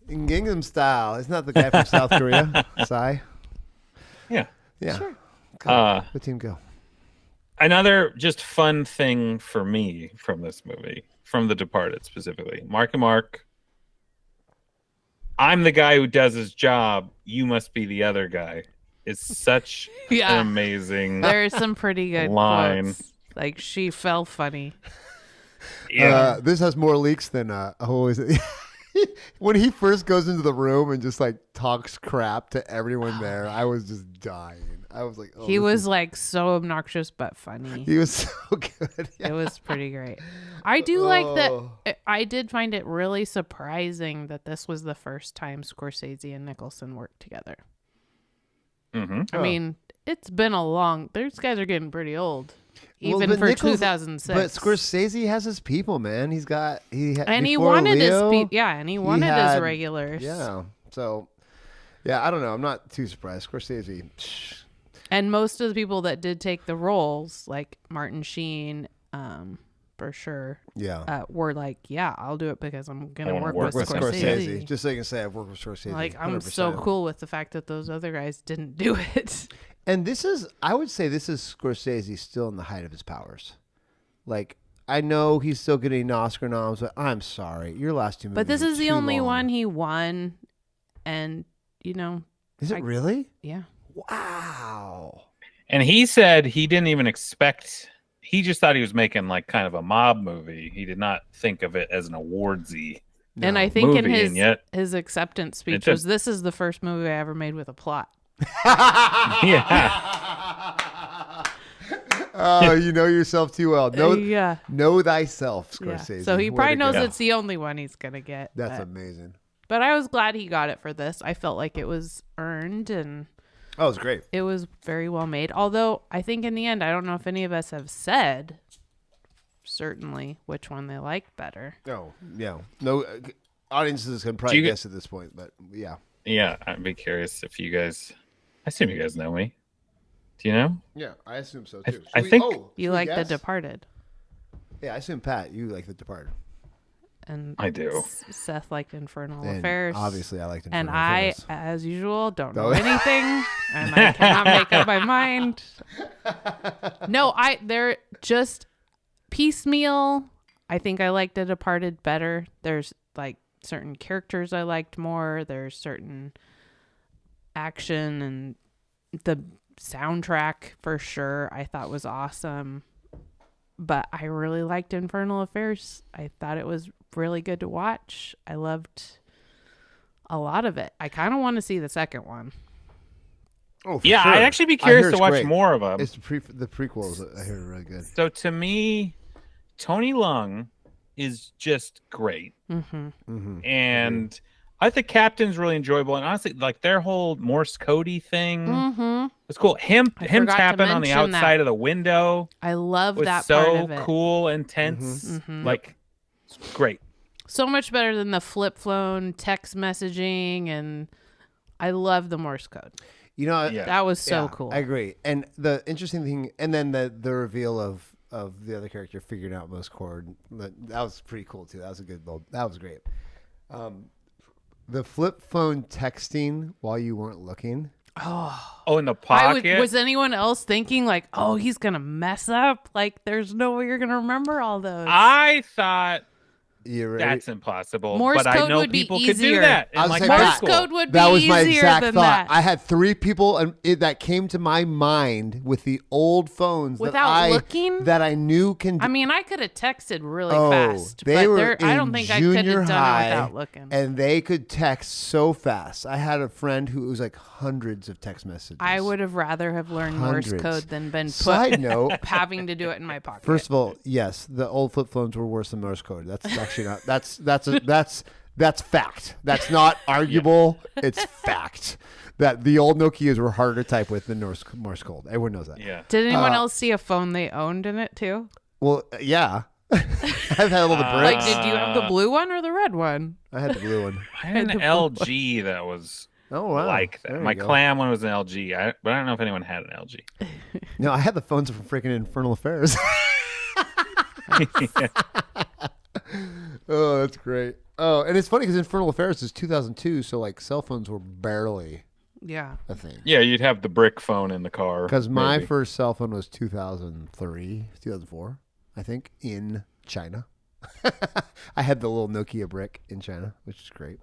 In Gangnam Style. Isn't that the guy from South Korea? Psy. Yeah. Yeah. Sure. Go. Good team go. Another just fun thing for me from this movie from The Departed specifically. Mark and Mark. I'm the guy who does his job. You must be the other guy. It's such an amazing There's some pretty good line. quotes. Like, she fell funny. Yeah. This has more leaks than when he first goes into the room and just like talks crap to everyone there. I was just dying. I was like, oh, He was like so obnoxious but funny. He was so good. It was pretty great. I do like that. I did find it really surprising that this was the first time Scorsese and Nicholson worked together. Mm-hmm. I mean, it's been a long. These guys are getting pretty old, Well, even but for Nichols- 2006. But Scorsese has his people, man. He's got and he before wanted Leo, his and he wanted his regulars. Yeah. So, yeah, I don't know. I'm not too surprised. Scorsese. And most of the people that did take the roles, like Martin Sheen, for sure, were like, "Yeah, I'll do it because I'm gonna work with Scorsese." Just so you can say I've worked with Scorsese. Like, I'm 100%. so cool with the fact that those other guys didn't do it. And I would say this is Scorsese still in the height of his powers. Like, I know he's still getting Oscar noms, but I'm sorry, your last two movies. But this were is the too only long. one he won, and Is it really? Yeah. Wow. And he said he didn't even expect. He just thought he was making like kind of a mob movie. He did not think of it as an awardsy. And I think in movie, and yet his acceptance speech was, "This is the first movie I ever made with a plot." Yeah. Oh, you know yourself too well. Know thyself, Scorsese. Yeah. So he Way probably to knows go. it's the only one he's gonna get. That's amazing. But I was glad he got it for this. I felt like it was earned and Oh, it was great. it was very well made. Although I think in the end, I don't know if any of us have said certainly which one they liked better. No, no. Audiences can probably guess at this point, but yeah. Yeah, I'd be curious if you guys. I assume you guys know me. Do you know? Yeah, I assume so too. I think you like The Departed. Yeah, I assume Pat, you like The Departed. And I do. Seth liked Infernal And Affairs. obviously, I liked And Infernal Affairs. I, as usual, don't know anything, and I cannot make up my mind. No, they're just piecemeal. I think I liked The Departed better. There's like certain characters I liked more. There's certain action and the soundtrack for sure I thought was awesome. But I really liked Infernal Affairs. I thought it was really good to watch. I loved a lot of it. I kind of want to see the second one. Oh, for yeah, sure. I'd actually be curious to it's watch great. more of them. It's the prequels. I hear are really good. So to me, Tony Leung is just great, and I think Captain's really enjoyable. And honestly, like their whole Morse codey thing was cool. Him tapping on the outside of the window. I love was that so part of it. cool and tense. Like, it's great. So much better than the flip phone text messaging, and I love the Morse code. You know, that was so cool. I agree. And the interesting thing, and then the reveal of the other character figuring out Morse code, that was pretty cool too. That was a good build. That was great. The flip phone texting while you weren't looking. Oh, in the pocket. Was anyone else thinking like, oh, he's gonna mess up? Like, there's no way you're gonna remember all those. I thought You're that's impossible. Morse but I code know would be people could do easier. that. I was like saying high Morse school. code would be That was my easier exact than thought. that. I had three people that came to my mind with the old phones Without looking? that I knew can. I mean, I could have texted really Oh, fast, they but were I in don't think I could junior have done high, it without looking. and they could text so fast. I had a friend who was like hundreds of text messages. I would have rather have learned Morse Hundreds. code than been put Side note. having to do it in my pocket. First of all, yes, the old flip phones were worse than Morse code. That's actually not. That's fact. That's not arguable. It's fact that the old Nokias were harder to type with than Morse code. Everyone knows that. Yeah. Did anyone else see a phone they owned in it too? Well, yeah. I've had all the bricks. Like, did you have the blue one or the red one? I had the blue one. I had an LG that was Oh wow! like that. There My you go. clam one was an LG, but I don't know if anyone had an LG. No, I had the phones from freaking Infernal Affairs. Oh, that's great. Oh, and it's funny because Infernal Affairs is 2002, so like cell phones were barely Yeah. a thing. Yeah, you'd have the brick phone in the car. Because my maybe. first cell phone was 2003, 2004, I think, in China. I had the little Nokia brick in China, which is great.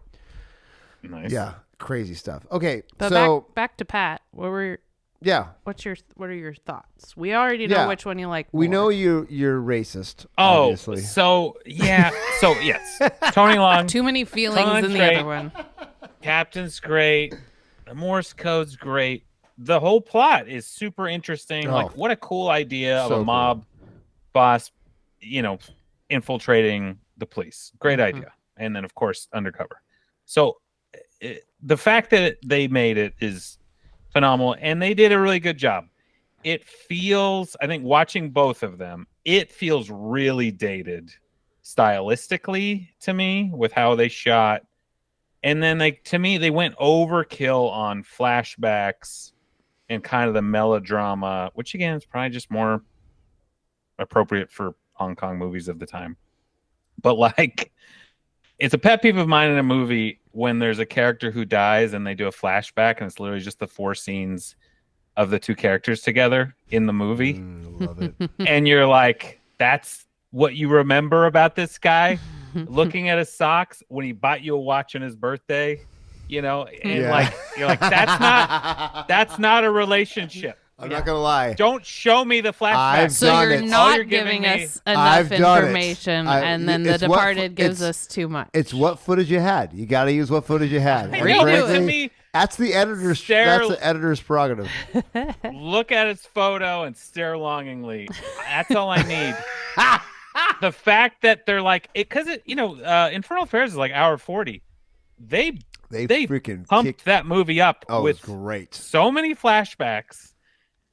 Nice. Yeah, crazy stuff. Okay, But so back to Pat. What are your thoughts? We already know which one you like more. we know you're racist. Oh, obviously. so yes, Tony Long. Too many feelings Tons in the great. other one. Captain's great. The Morse code's great. The whole plot is super interesting. Oh. Like, what a cool idea of So a mob boss, infiltrating the police. Great idea. And then, of course, Undercover. So the fact that they made it is phenomenal, and they did a really good job. It feels, I think, watching both of them, it feels really dated stylistically to me with how they shot. And then, to me, they went overkill on flashbacks and kind of the melodrama, which, again, is probably just more appropriate for Hong Kong movies of the time. But, it's a pet peeve of mine in a movie when there's a character who dies and they do a flashback and it's literally just the 4 scenes of the 2 characters together in the movie. Love it. And you're like, that's what you remember about this guy? Looking at his socks when he bought you a watch on his birthday, and you're like, that's not a relationship. I'm not gonna lie. Don't show me the flashback. So you're not giving us enough information, and then The Departed gives us too much. It's what footage you had. You got to use what footage you had. I know, but to me, that's the editor's. That's the editor's prerogative. Look at his photo and stare longingly. That's all I need. The fact that they're because Infernal Affairs is like hour 40. They freaking pumped that movie up with great. So many flashbacks,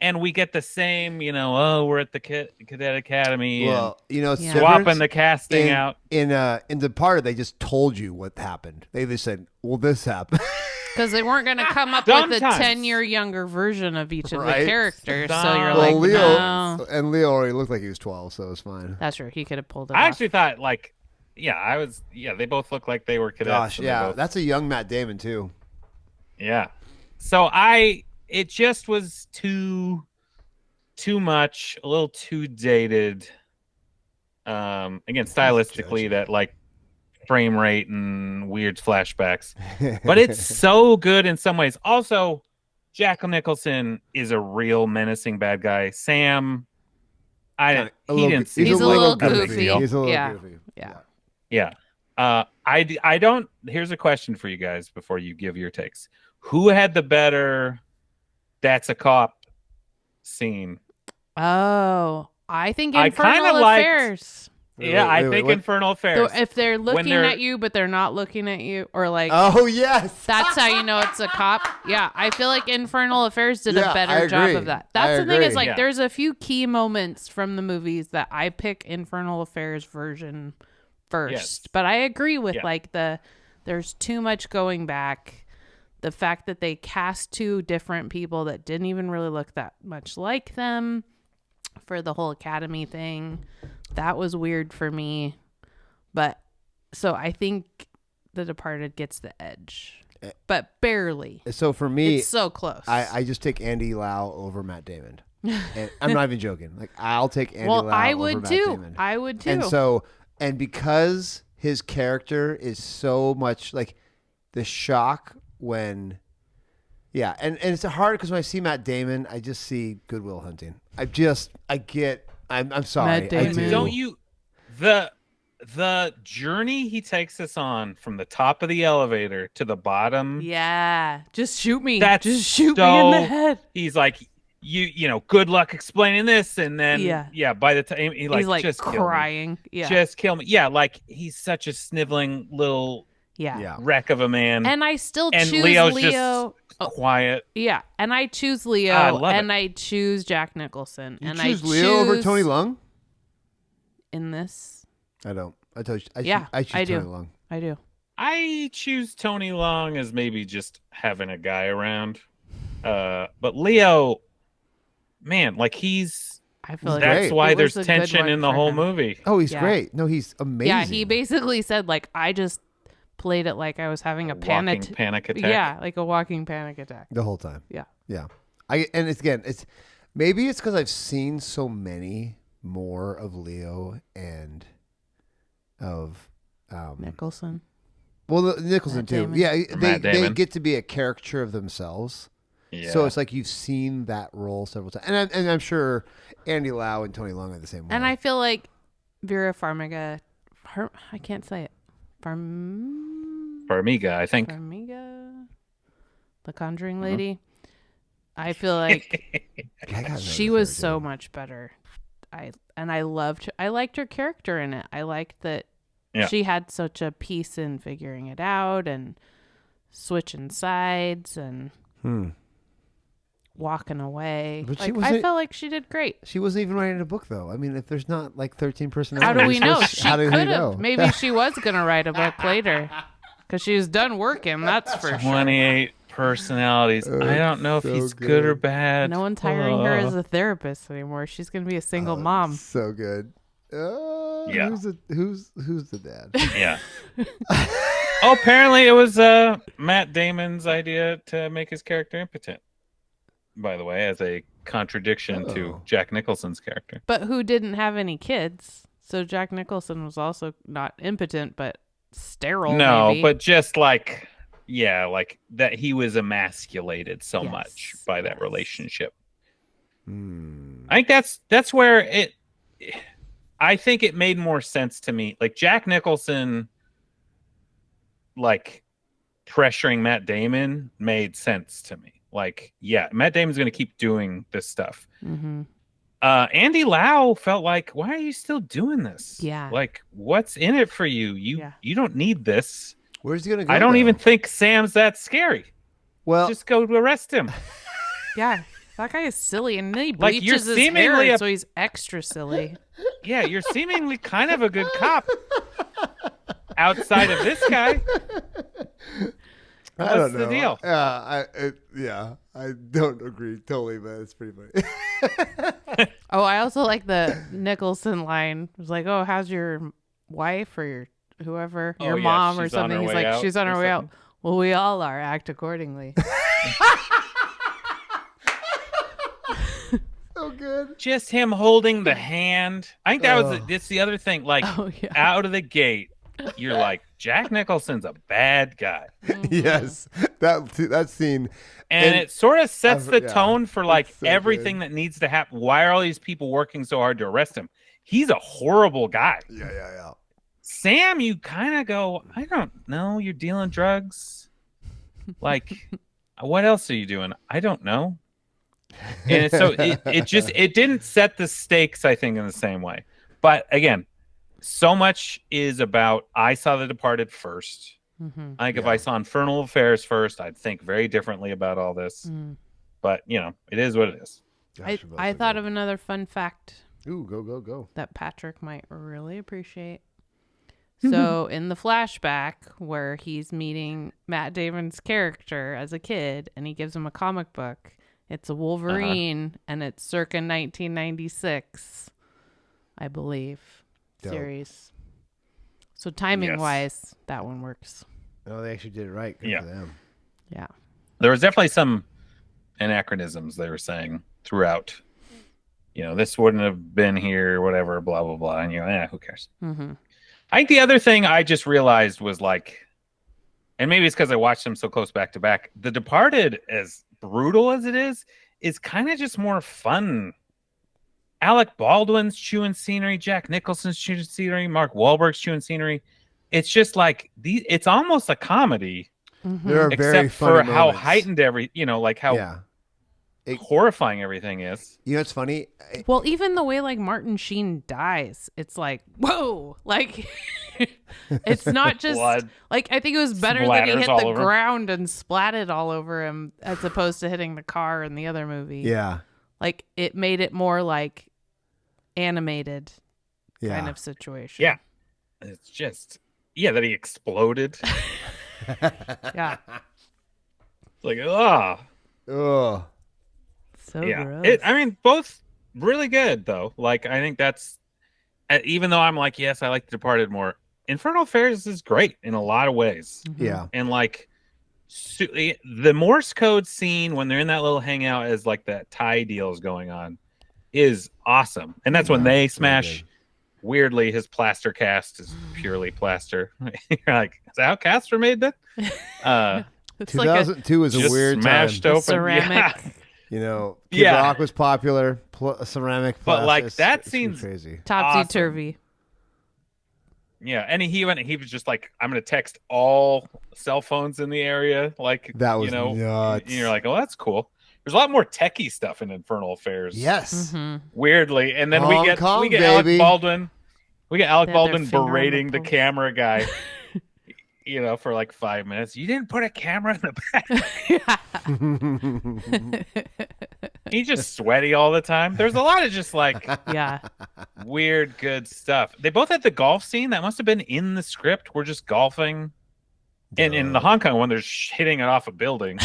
and we get the same. We're at the Cadet Academy. Well, swapping the casting out in The Departed. They just told you what happened. They just said, "Well, this happened." Because they weren't going to come up with a 10-year younger version of each of the characters. So you're Leo, no. And Leo already looked like he was 12, so it was fine. That's true. He could have pulled it I off. actually thought, they both look like they were cadets. Gosh, yeah. That's a young Matt Damon, too. Yeah. So it just was too much, a little too dated. Again, stylistically, that frame rate and weird flashbacks, but it's so good in some ways. Also, Jack Nicholson is a real menacing bad guy. Sam, he didn't seem he's a little goofy. He's a little goofy. Yeah. I don't. Here's a question for you guys before you give your takes. Who had the better "That's a Cop" scene? Oh, I think Infernal Affairs. I think Infernal Affairs. So if they're looking at you, but they're not looking at you, or oh yes, that's how you know it's a cop. Yeah, I feel like Infernal Affairs did a better job of that. That's the thing is there's a few key moments from the movies that I pick Infernal Affairs version first. But I agree with there's too much going back. The fact that they cast 2 different people that didn't even really look that much like them for the whole Academy thing. That was weird for me. But so I think The Departed gets the edge, but barely. So for me, it's so close. I just take Andy Lau over Matt Damon. And I'm not even joking. I'll take Andy Lau over Matt Damon. I would too. And because his character is so much the shock when, and it's hard because when I see Matt Damon, I just see Good Will Hunting. I'm sorry. Matt Damon. Don't you the journey he takes us on from the top of the elevator to the bottom? Yeah, just shoot me. Just shoot me in the head. He's like, good luck explaining this, and then by the time he's like just crying. Just kill me. Yeah, he's such a sniveling little wreck of a man. And I still choose Leo's Leo. Just quiet. Yeah, and I choose Leo, I choose Jack Nicholson, I choose Leo over Tony Leung in this. I don't. I choose I do. Tony Leung. I do. I choose Tony Leung as maybe just having a guy around, but Leo, man, he's. I feel like that's why there's tension in the whole movie. Oh, he's great. No, he's amazing. Yeah, he basically said I just played it like I was having a panic attack. Yeah, like a walking panic attack the whole time. Yeah. And it's maybe it's because I've seen so many more of Leo and of Nicholson. well, Nicholson Matt too. Damon. Yeah, Or Matt they Damon. get to be a caricature of themselves. Yeah. So it's like you've seen that role several times, and I'm sure Andy Lau and Tony Leung are the same way. And I feel like Vera Farmiga, I can't say it. Farmiga, I think. Farmiga, the Conjuring lady. I feel like I got she was so much better. I liked her character in it. I liked that she had such a piece in figuring it out and switching sides and walking away. But I felt like she did great. She wasn't even writing a book, though. I mean, if there's not like 13 personalities, How do we know? She how do we could know? have. Maybe she was gonna write a book later because she was done working. That's for sure. 28 personalities. I don't know if so he's good or good. bad. No one's hiring her as a therapist anymore. She's gonna be a single mom. So good. Yeah. Who's the dad? Yeah. Oh, apparently it was Matt Damon's idea to make his character impotent. By the way, as a contradiction to Jack Nicholson's character. But who didn't have any kids? So Jack Nicholson was also not impotent, but sterile. No, maybe. but just like, yeah, like that he was emasculated so much by that relationship. I think that's where I think it made more sense to me. Like Jack Nicholson, like pressuring Matt Damon made sense to me. Like, yeah, Matt Damon's going to keep doing this stuff. Andy Lau felt like, why are you still doing this? Yeah. Like, what's in it for you? You don't need this. Where's he gonna go? I don't though? even think Sam's that scary. Well, Just go to arrest him. Yeah, that guy is silly, and then he Like, bleaches you're his seemingly hair, a- so he's extra silly. Yeah, you're seemingly kind of a good cop. Outside of this guy. I don't What's know. the deal? I don't agree totally, but it's pretty funny. Oh, I also like the Nicholson line. It was like, "Oh, how's your wife or your whoever, Oh, your yeah, mom or she's on something?" her He's way like, out "She's on or her way out." something. Well, we all are. Act accordingly. So good. Just him holding the hand. I think that's the other thing. Like, Oh, yeah. out of the gate, you're like, Jack Nicholson's a bad guy. Yes, that scene. And it sort of sets the yeah, tone for like it's so everything that needs to happen. Why are all these people working so hard to arrest him? He's a horrible guy. Yeah. Sam, you kind of go, I don't know. You're dealing drugs. Like, what else are you doing? I don't know. And so it didn't set the stakes, I think, in the same way. But again, so much is about, I saw The Departed first. I think if I saw Infernal Affairs first, I'd think very differently about all this. But, you know, it is what it is. I thought of another fun fact Ooh, go. that Patrick might really appreciate. So in the flashback where he's meeting Matt Damon's character as a kid and he gives him a comic book, it's a Wolverine and it's circa 1996, I believe, Dope. series. So timing wise, that one works. Oh, they actually did it right. Good for them. Yeah. There was definitely some anachronisms they were saying throughout. You know, this wouldn't have been here, whatever, blah, blah, blah. And you're like, who cares? I think the other thing I just realized was like, and maybe it's because I watched them so close back to back, The Departed, as brutal as it is kind of just more fun. Alec Baldwin's chewing scenery, Jack Nicholson's chewing scenery, Mark Wahlberg's chewing scenery. It's just like it's almost a comedy, There are very except funny for how moments. heightened like how horrifying everything is. You know, it's funny. Well, even the way like Martin Sheen dies, it's like, whoa, like it's not just Blood like, I think it was better that he splatters hit all the over. ground and splatted all over him as opposed to hitting the car in the other movie. Yeah. Like it made it more like animated kind of situation. Yeah. It's just, that he exploded. Yeah. It's like, oh. Oh. So Yeah. gross. I mean, both really good, though. Like, I think that's, even though I'm like, yes, I like The Departed more, Infernal Affairs is great in a lot of ways. Yeah. And like, the Morse code scene when they're in that little hangout as like that tie deal is going on is awesome. And that's when they smash weirdly, his plaster cast is purely plaster. You're like, is that how casts were made then? It's like a 2002 was a Just weird smashed time. open. ceramic. Yeah. You know, Kid Yeah. Rock was popular. Ceramic, But, like, plastic, that it's seems crazy. Topsy-turvy. Yeah, and he was just like, I'm gonna text all cell phones in the area, like That was you know, nuts. and you're like, oh, that's cool. There's a lot more techie stuff in Infernal Affairs. Yes. Mm-hmm. Weirdly, and then Hong we get Kong, Alec baby. Baldwin. We get Alec They had their Baldwin finger on the berating the pulse. camera guy. For like 5 minutes. You didn't put a camera in the back. He's just sweaty all the time. There's a lot of just like Yeah. weird, good stuff. They both had the golf scene that must have been in the script. We're just golfing, and in the Hong Kong one, they're hitting it off a building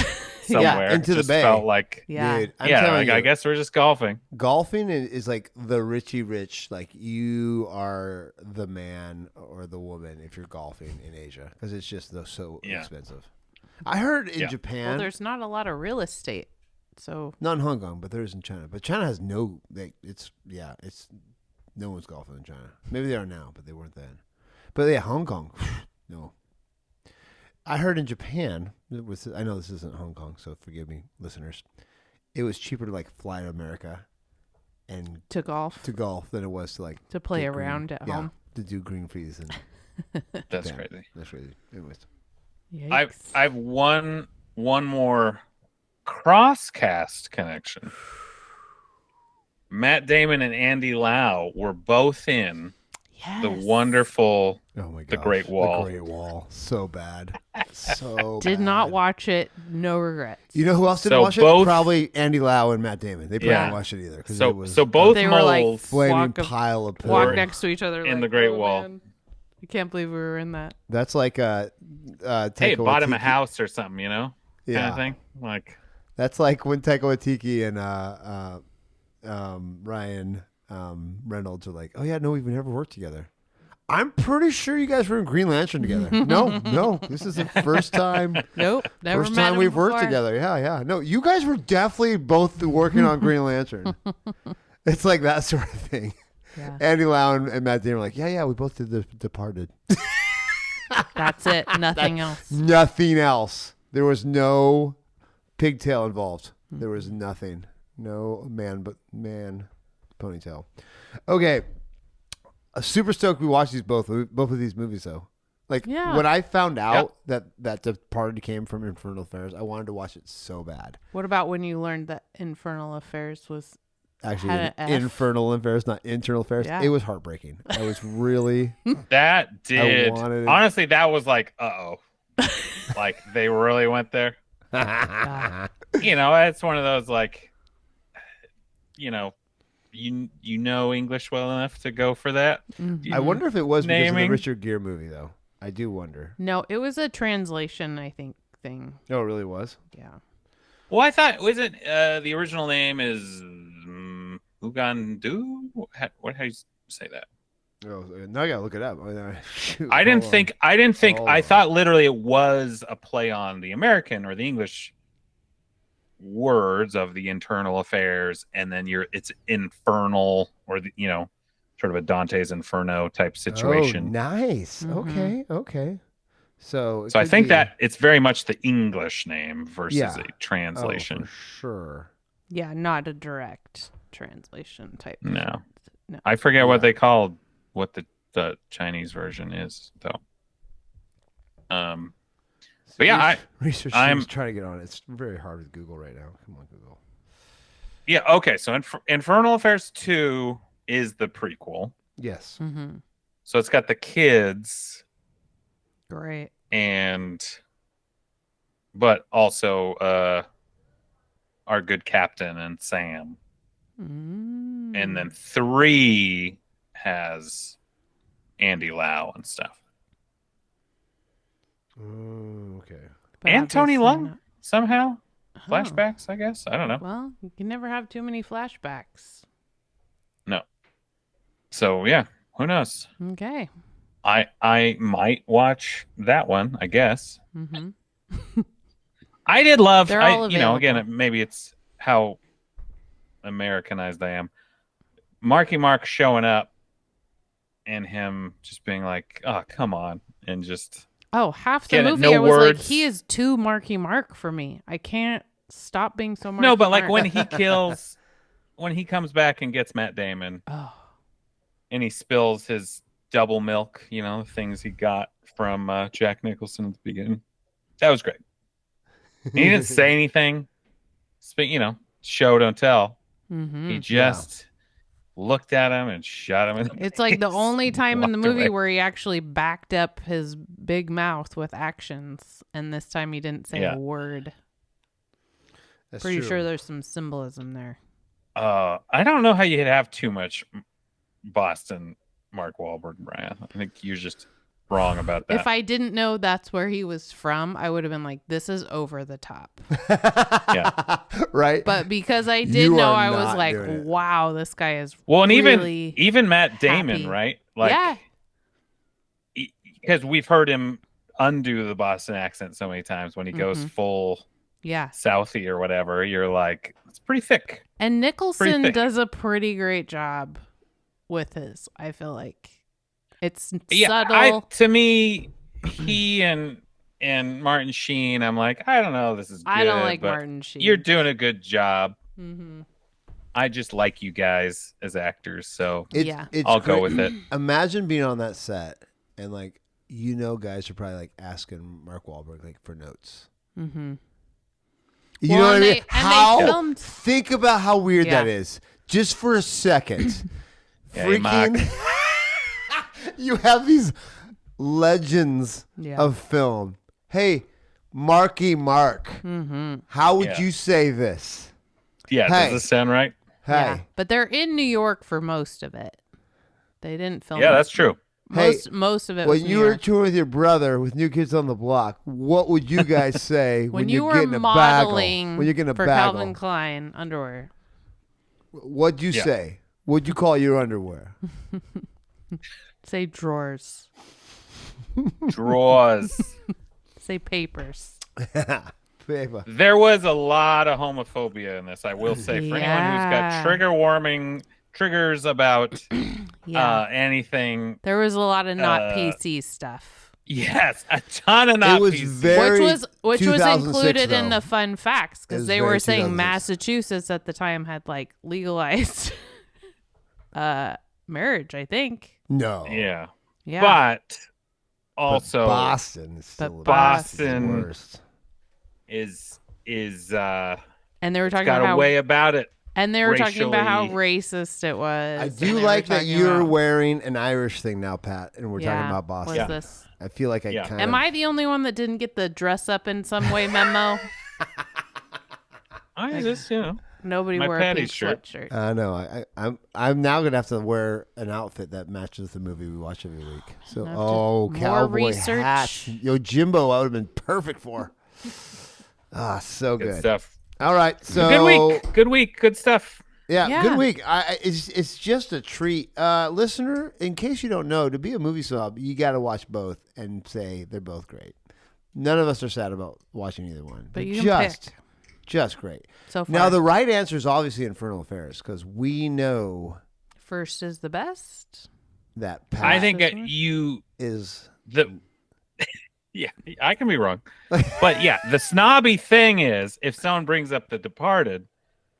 somewhere. into It the just bay. Felt like, Yeah. Dude, I'm yeah, telling like you, I guess we're just golfing. golfing is like the Richie Rich. Like you are the man or the woman if you're golfing in Asia because it's just so Yeah. expensive. I heard in Yeah. Japan, Well, there's not a lot of real estate. So not in Hong Kong, but there is in China. But China has no. It's no one's golfing in China. Maybe they are now, but they weren't then. But yeah, Hong Kong, no. I heard in Japan. I know this isn't Hong Kong, so forgive me, listeners. It was cheaper to like fly to America and to golf, to golf than it was to like to play get green- around at home. to do green fees and That's damn, crazy. That's crazy. Anyways, I've one more cross-cast connection. Matt Damon and Andy Lau were both in the wonderful oh my god, The Great Wall. The Great Wall, so bad, so Did bad. not watch it. No regrets. You know who else didn't So watch both- it? Probably Andy Lau and Matt Damon. They probably Yeah. didn't watch it either. 'Cause So it was so both They were like moles flaming walk of- pile of poo. walk next to each other in like, The Great "Oh, Wall." man, I can't believe we were in that. That's like hey, Taika bought him a Waititi. house or something, kind Yeah, of thing. Like, that's like when Taika Waititi and Ryan Reynolds are like, "Oh yeah, no, we've never worked together." I'm pretty sure you guys were in Green Lantern together. No, this is the first time. Nope, never First met time him we've worked before. together. Yeah. No, you guys were definitely both working on Green Lantern. It's like that sort of thing. Yeah. Andy Lau and Matt Damon are like, yeah, we both did The Departed. That's it. Nothing else. Nothing else. There was no pigtail involved. There was nothing. No man ponytail. Okay. Super stoked we watched both of these movies though. Like Yeah. when I found out that Departed came from Infernal Affairs, I wanted to watch it so bad. What about when you learned that Infernal Affairs was Actually, Had an F? Infernal Affairs, not Internal Affairs. Yeah. It was heartbreaking. I was really that did. wanted it. Honestly, that was like, uh-oh. Like, they really went there. It's one of those, like, you know English well enough to go for that. I wonder if it was because of the Naming. Richard Gere movie though. I do wonder. No, it was a translation, I think, thing. Oh, it really was? Yeah. Well, I thought, wasn't the original name is Ugandu? How do you say that? Oh, now I gotta look it up. Shoot, I didn't hold think. on. I didn't think. Hold I on. thought literally it was a play on the American or the English words of the Internal Affairs, and then it's infernal or sort of a Dante's Inferno type situation. Oh, nice. Mhm. Okay. So, it So I could think be- that it's very much the English name versus Yeah. a oh, translation. for sure. Yeah, not a direct translation type. No. No. I forget Yeah. what they called what the Chinese version is though. So But yeah, research I'm- team's trying to get on it. It's very hard with Google right now. Come on, Google. Yeah. Okay. So Infernal Affairs 2 is the prequel. Yes. Mm-hmm. So it's got the kids Great. but also our good captain and Sam. Mm. And then 3 has Andy Lau and stuff. Oh, okay. But And Tony obviously Leung not- somehow. Oh. Flashbacks, I guess. I don't know. Well, you can never have too many flashbacks. No. So yeah, who knows? Okay. I might watch that one, I guess. Mm-hmm. I did love They're all again, available. maybe it's how Americanized I am. Marky Mark showing up and him just being like, "Oh, come on," and just Oh, half the Get it, movie no I was like, words. he is too Marky Mark for me. I can't stop being so Marky no, but like Mark. when he kills, when he comes back and gets Matt Damon, Oh, and he spills his double milk, the things he got from Jack Nicholson at the beginning. That was great. And he didn't say anything. Show don't tell. He just looked at him and shot him in the it's like the face only and time in the walked movie away. where he actually backed up his big mouth with actions, and this time he didn't say Yeah. a word. That's Pretty true. sure there's some symbolism there. I don't know how you could have too much Boston Mark Wahlberg, Brian. I think you're just wrong about that. If I didn't know that's where he was from, I would have been like, this is over the top. Yeah. Right? But because I did You know, are I was not like, doing it. wow, this guy is Well, and really even Matt Damon, happy. right? Yeah. Because we've heard him undo the Boston accent so many times when he goes full Yeah. Southie or whatever. You're like, it's pretty thick. And Nicholson thick. does a pretty great job with his, I feel like. It's Yeah, subtle. to me, he and Martin Sheen, I'm like, I don't know, this is good. I don't like but Martin Sheen. You're doing a good job. Mm-hmm. I just like you guys as actors, so Yeah. I'll go with it. Imagine being on that set and like guys are probably like asking Mark Wahlberg like for notes. Mm-hmm. You Well, know what I and mean? they How filmed- think about how weird Yeah. that is. Just for a second. Yeah, hey, Freaking you have these legends Yeah. of film. Hey, Marky Mark. Mm-hmm. How would Yeah. you say this? Yeah, Hey. does this sound right? Hey. Yeah. But they're in New York for most of it. They didn't film Yeah, it. that's true. Most of it was When New you were York. touring with your brother with New Kids on the Block, what would you guys say When you're you were getting a modeling bagel? When you're getting a for bagel, Calvin Klein underwear. what'd you Yeah. say? What'd you call your underwear? Say drawers. Drawers. Say papers. Paper. There was a lot of homophobia in this, I will say. For anyone who's Yeah. got triggers about Yeah. anything, There was a lot of not PC stuff. yes, a ton of not It was PC. very Which was 2006, included in though. the fun facts It because was they very were saying 2006. Massachusetts at the time had like legalized marriage, I think. No. Yeah. Yeah. But But also Boston is still But Boston- the worst. is and they were talking got about a how way about it. and they were talking about how racially- racist it was. I and do they were like that talking you're about- wearing an Irish thing now, Pat, and we're talking Yeah, about Boston. was Yeah. this? I feel like I Yeah. kind Am of. I the only one that didn't get the dress up in some way memo? I just, Nobody My wore a Patty's pink shirt. sweatshirt. I know. I'm now gonna have to wear an outfit that matches the movie we watch every week. So, Have to- more cowboy research. hats. Yo, Jimbo, I would have been perfect for. So good good. stuff. All right, so Good week, good stuff. Yeah, Yeah. good week. It's just a treat, listener. In case you don't know, to be a movie snob, you got to watch both and say they're both great. None of us are sad about watching either one, But you can just great. So far, Now the right answer is obviously Infernal Affairs because we know first is the best. that Pat I think Sister? is yeah, I can be wrong. But yeah, the snobby thing is if someone brings up The Departed,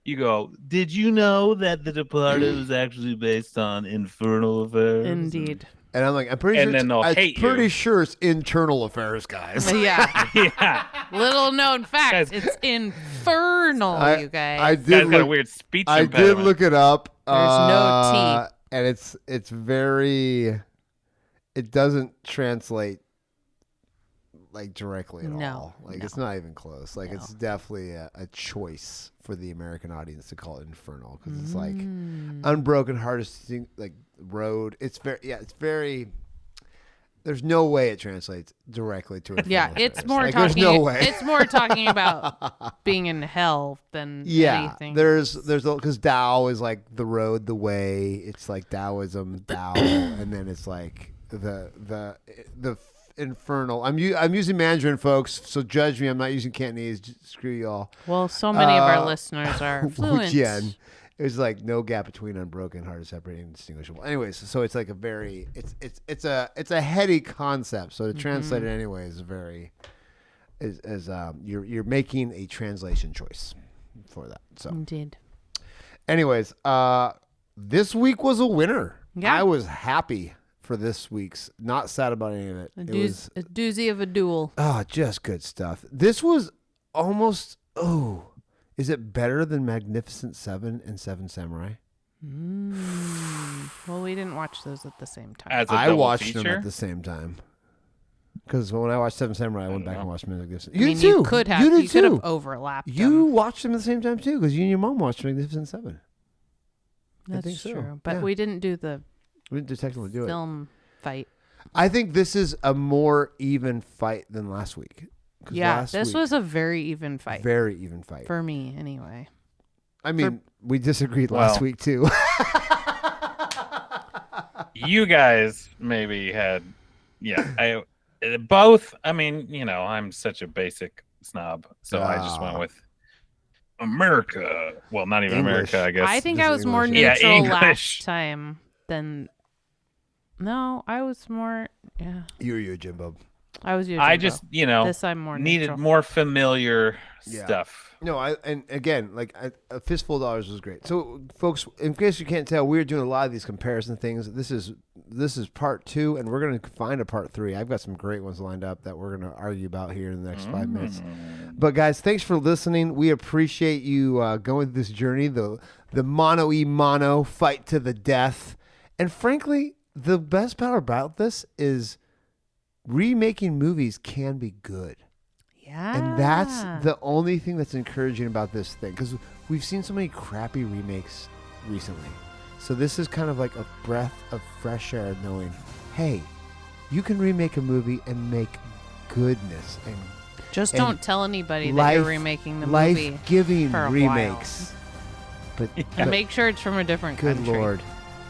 you go, did you know that The Departed was actually based on Infernal Affairs? Indeed. and I'm like I'm pretty And sure then they'll hate you. pretty sure it's Internal Affairs, guys. Yeah. Yeah. Little known fact, Guys- it's infernal, I- you guys. I Guy's did got a look. weird speech I did impediment. look it up. There's no T. And it's very. It doesn't translate like directly at No, all. Like no. it's not even close. Like No. it's definitely a choice for the American audience to call it Infernal because it's like Mm. unbroken hardest thing, like road. It's very It's very. There's no way it translates directly to Infernal Yeah, it's Affairs. more Like, talking. There's no way. It's more talking about being in hell than anything. there's because Tao is like the road, the way. It's like Taoism, Tao, and then it's like the infernal. I'm using Mandarin, folks, so judge me. I'm not using Cantonese. Screw y'all. Well, so many of our listrers are fluent. Wujian. It was like no gap between unbroken, hard to separate, and indistinguishable. Anyways, so it's like a very it's a heady concept. So to translate it anyway is very you're making a translation choice for that. So Indeed. anyways, this week was a winner. Yeah. I was happy for this week's. Not sad about any of it. A It was doozy of a duel. just good stuff. This was almost is it better than Magnificent Seven and Seven Samurai? Well, we didn't watch those at the same time. As a I double watched them feature? at the same time. Because when I watched Seven Samurai, I went back and watched Magnificent. I mean, did too. you could have. You did You could too. have overlapped. You them. watched them at the same time too, because you and your mom watched Magnificent Seven. That's think so. true. But Yeah. we didn't do the We didn't technically do it. film fight. I think this is a more even fight than last week. 'Cause Yeah, last this week, was a very even fight very even fight. for me, anyway. I mean, we disagreed last week too. You guys maybe had, both. I mean, I'm such a basic snob, so I just went with America. Well, not even English. America, I guess. I think Just I was more English. Yeah, neutral English. last time than. No, I was more. Yeah, You're you, Jimbo. I was. I just, this I'm more needed neutral. more familiar stuff. No, and again, like a fistful of dollars was great. So, folks, in case you can't tell, we're doing a lot of these comparison things. This is part 2, and we're going to find a part 3. I've got some great ones lined up that we're going to argue about here in the next 5 minutes. But guys, thanks for listening. We appreciate you going through this journey, the mono fight to the death, and frankly, the best part about this is remaking movies can be good. Yeah. And that's the only thing that's encouraging about this thing, because we've seen so many crappy remakes recently. So this is kind of like a breath of fresh air, knowing, hey, you can remake a movie and make goodness and Just and don't tell anybody that you're remaking the movie. life-giving for a remakes. But, And make sure it's from a different good country. Lord,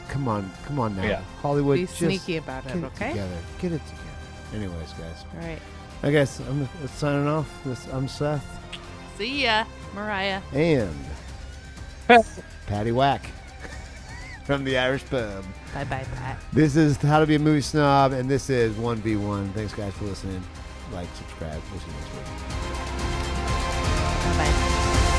come on now, Yeah. Hollywood, Be just sneaky about get it, it okay? together. Get it together. Anyways, guys. All right. I guess I'm signing off. I'm Seth. See ya, Mariah. And Patty Whack from the Irish Pub. Bye, Pat. This is How to Be a Movie Snob, and this is 1v1. Thanks, guys, for listening. Like, subscribe. We'll see you next week. Bye.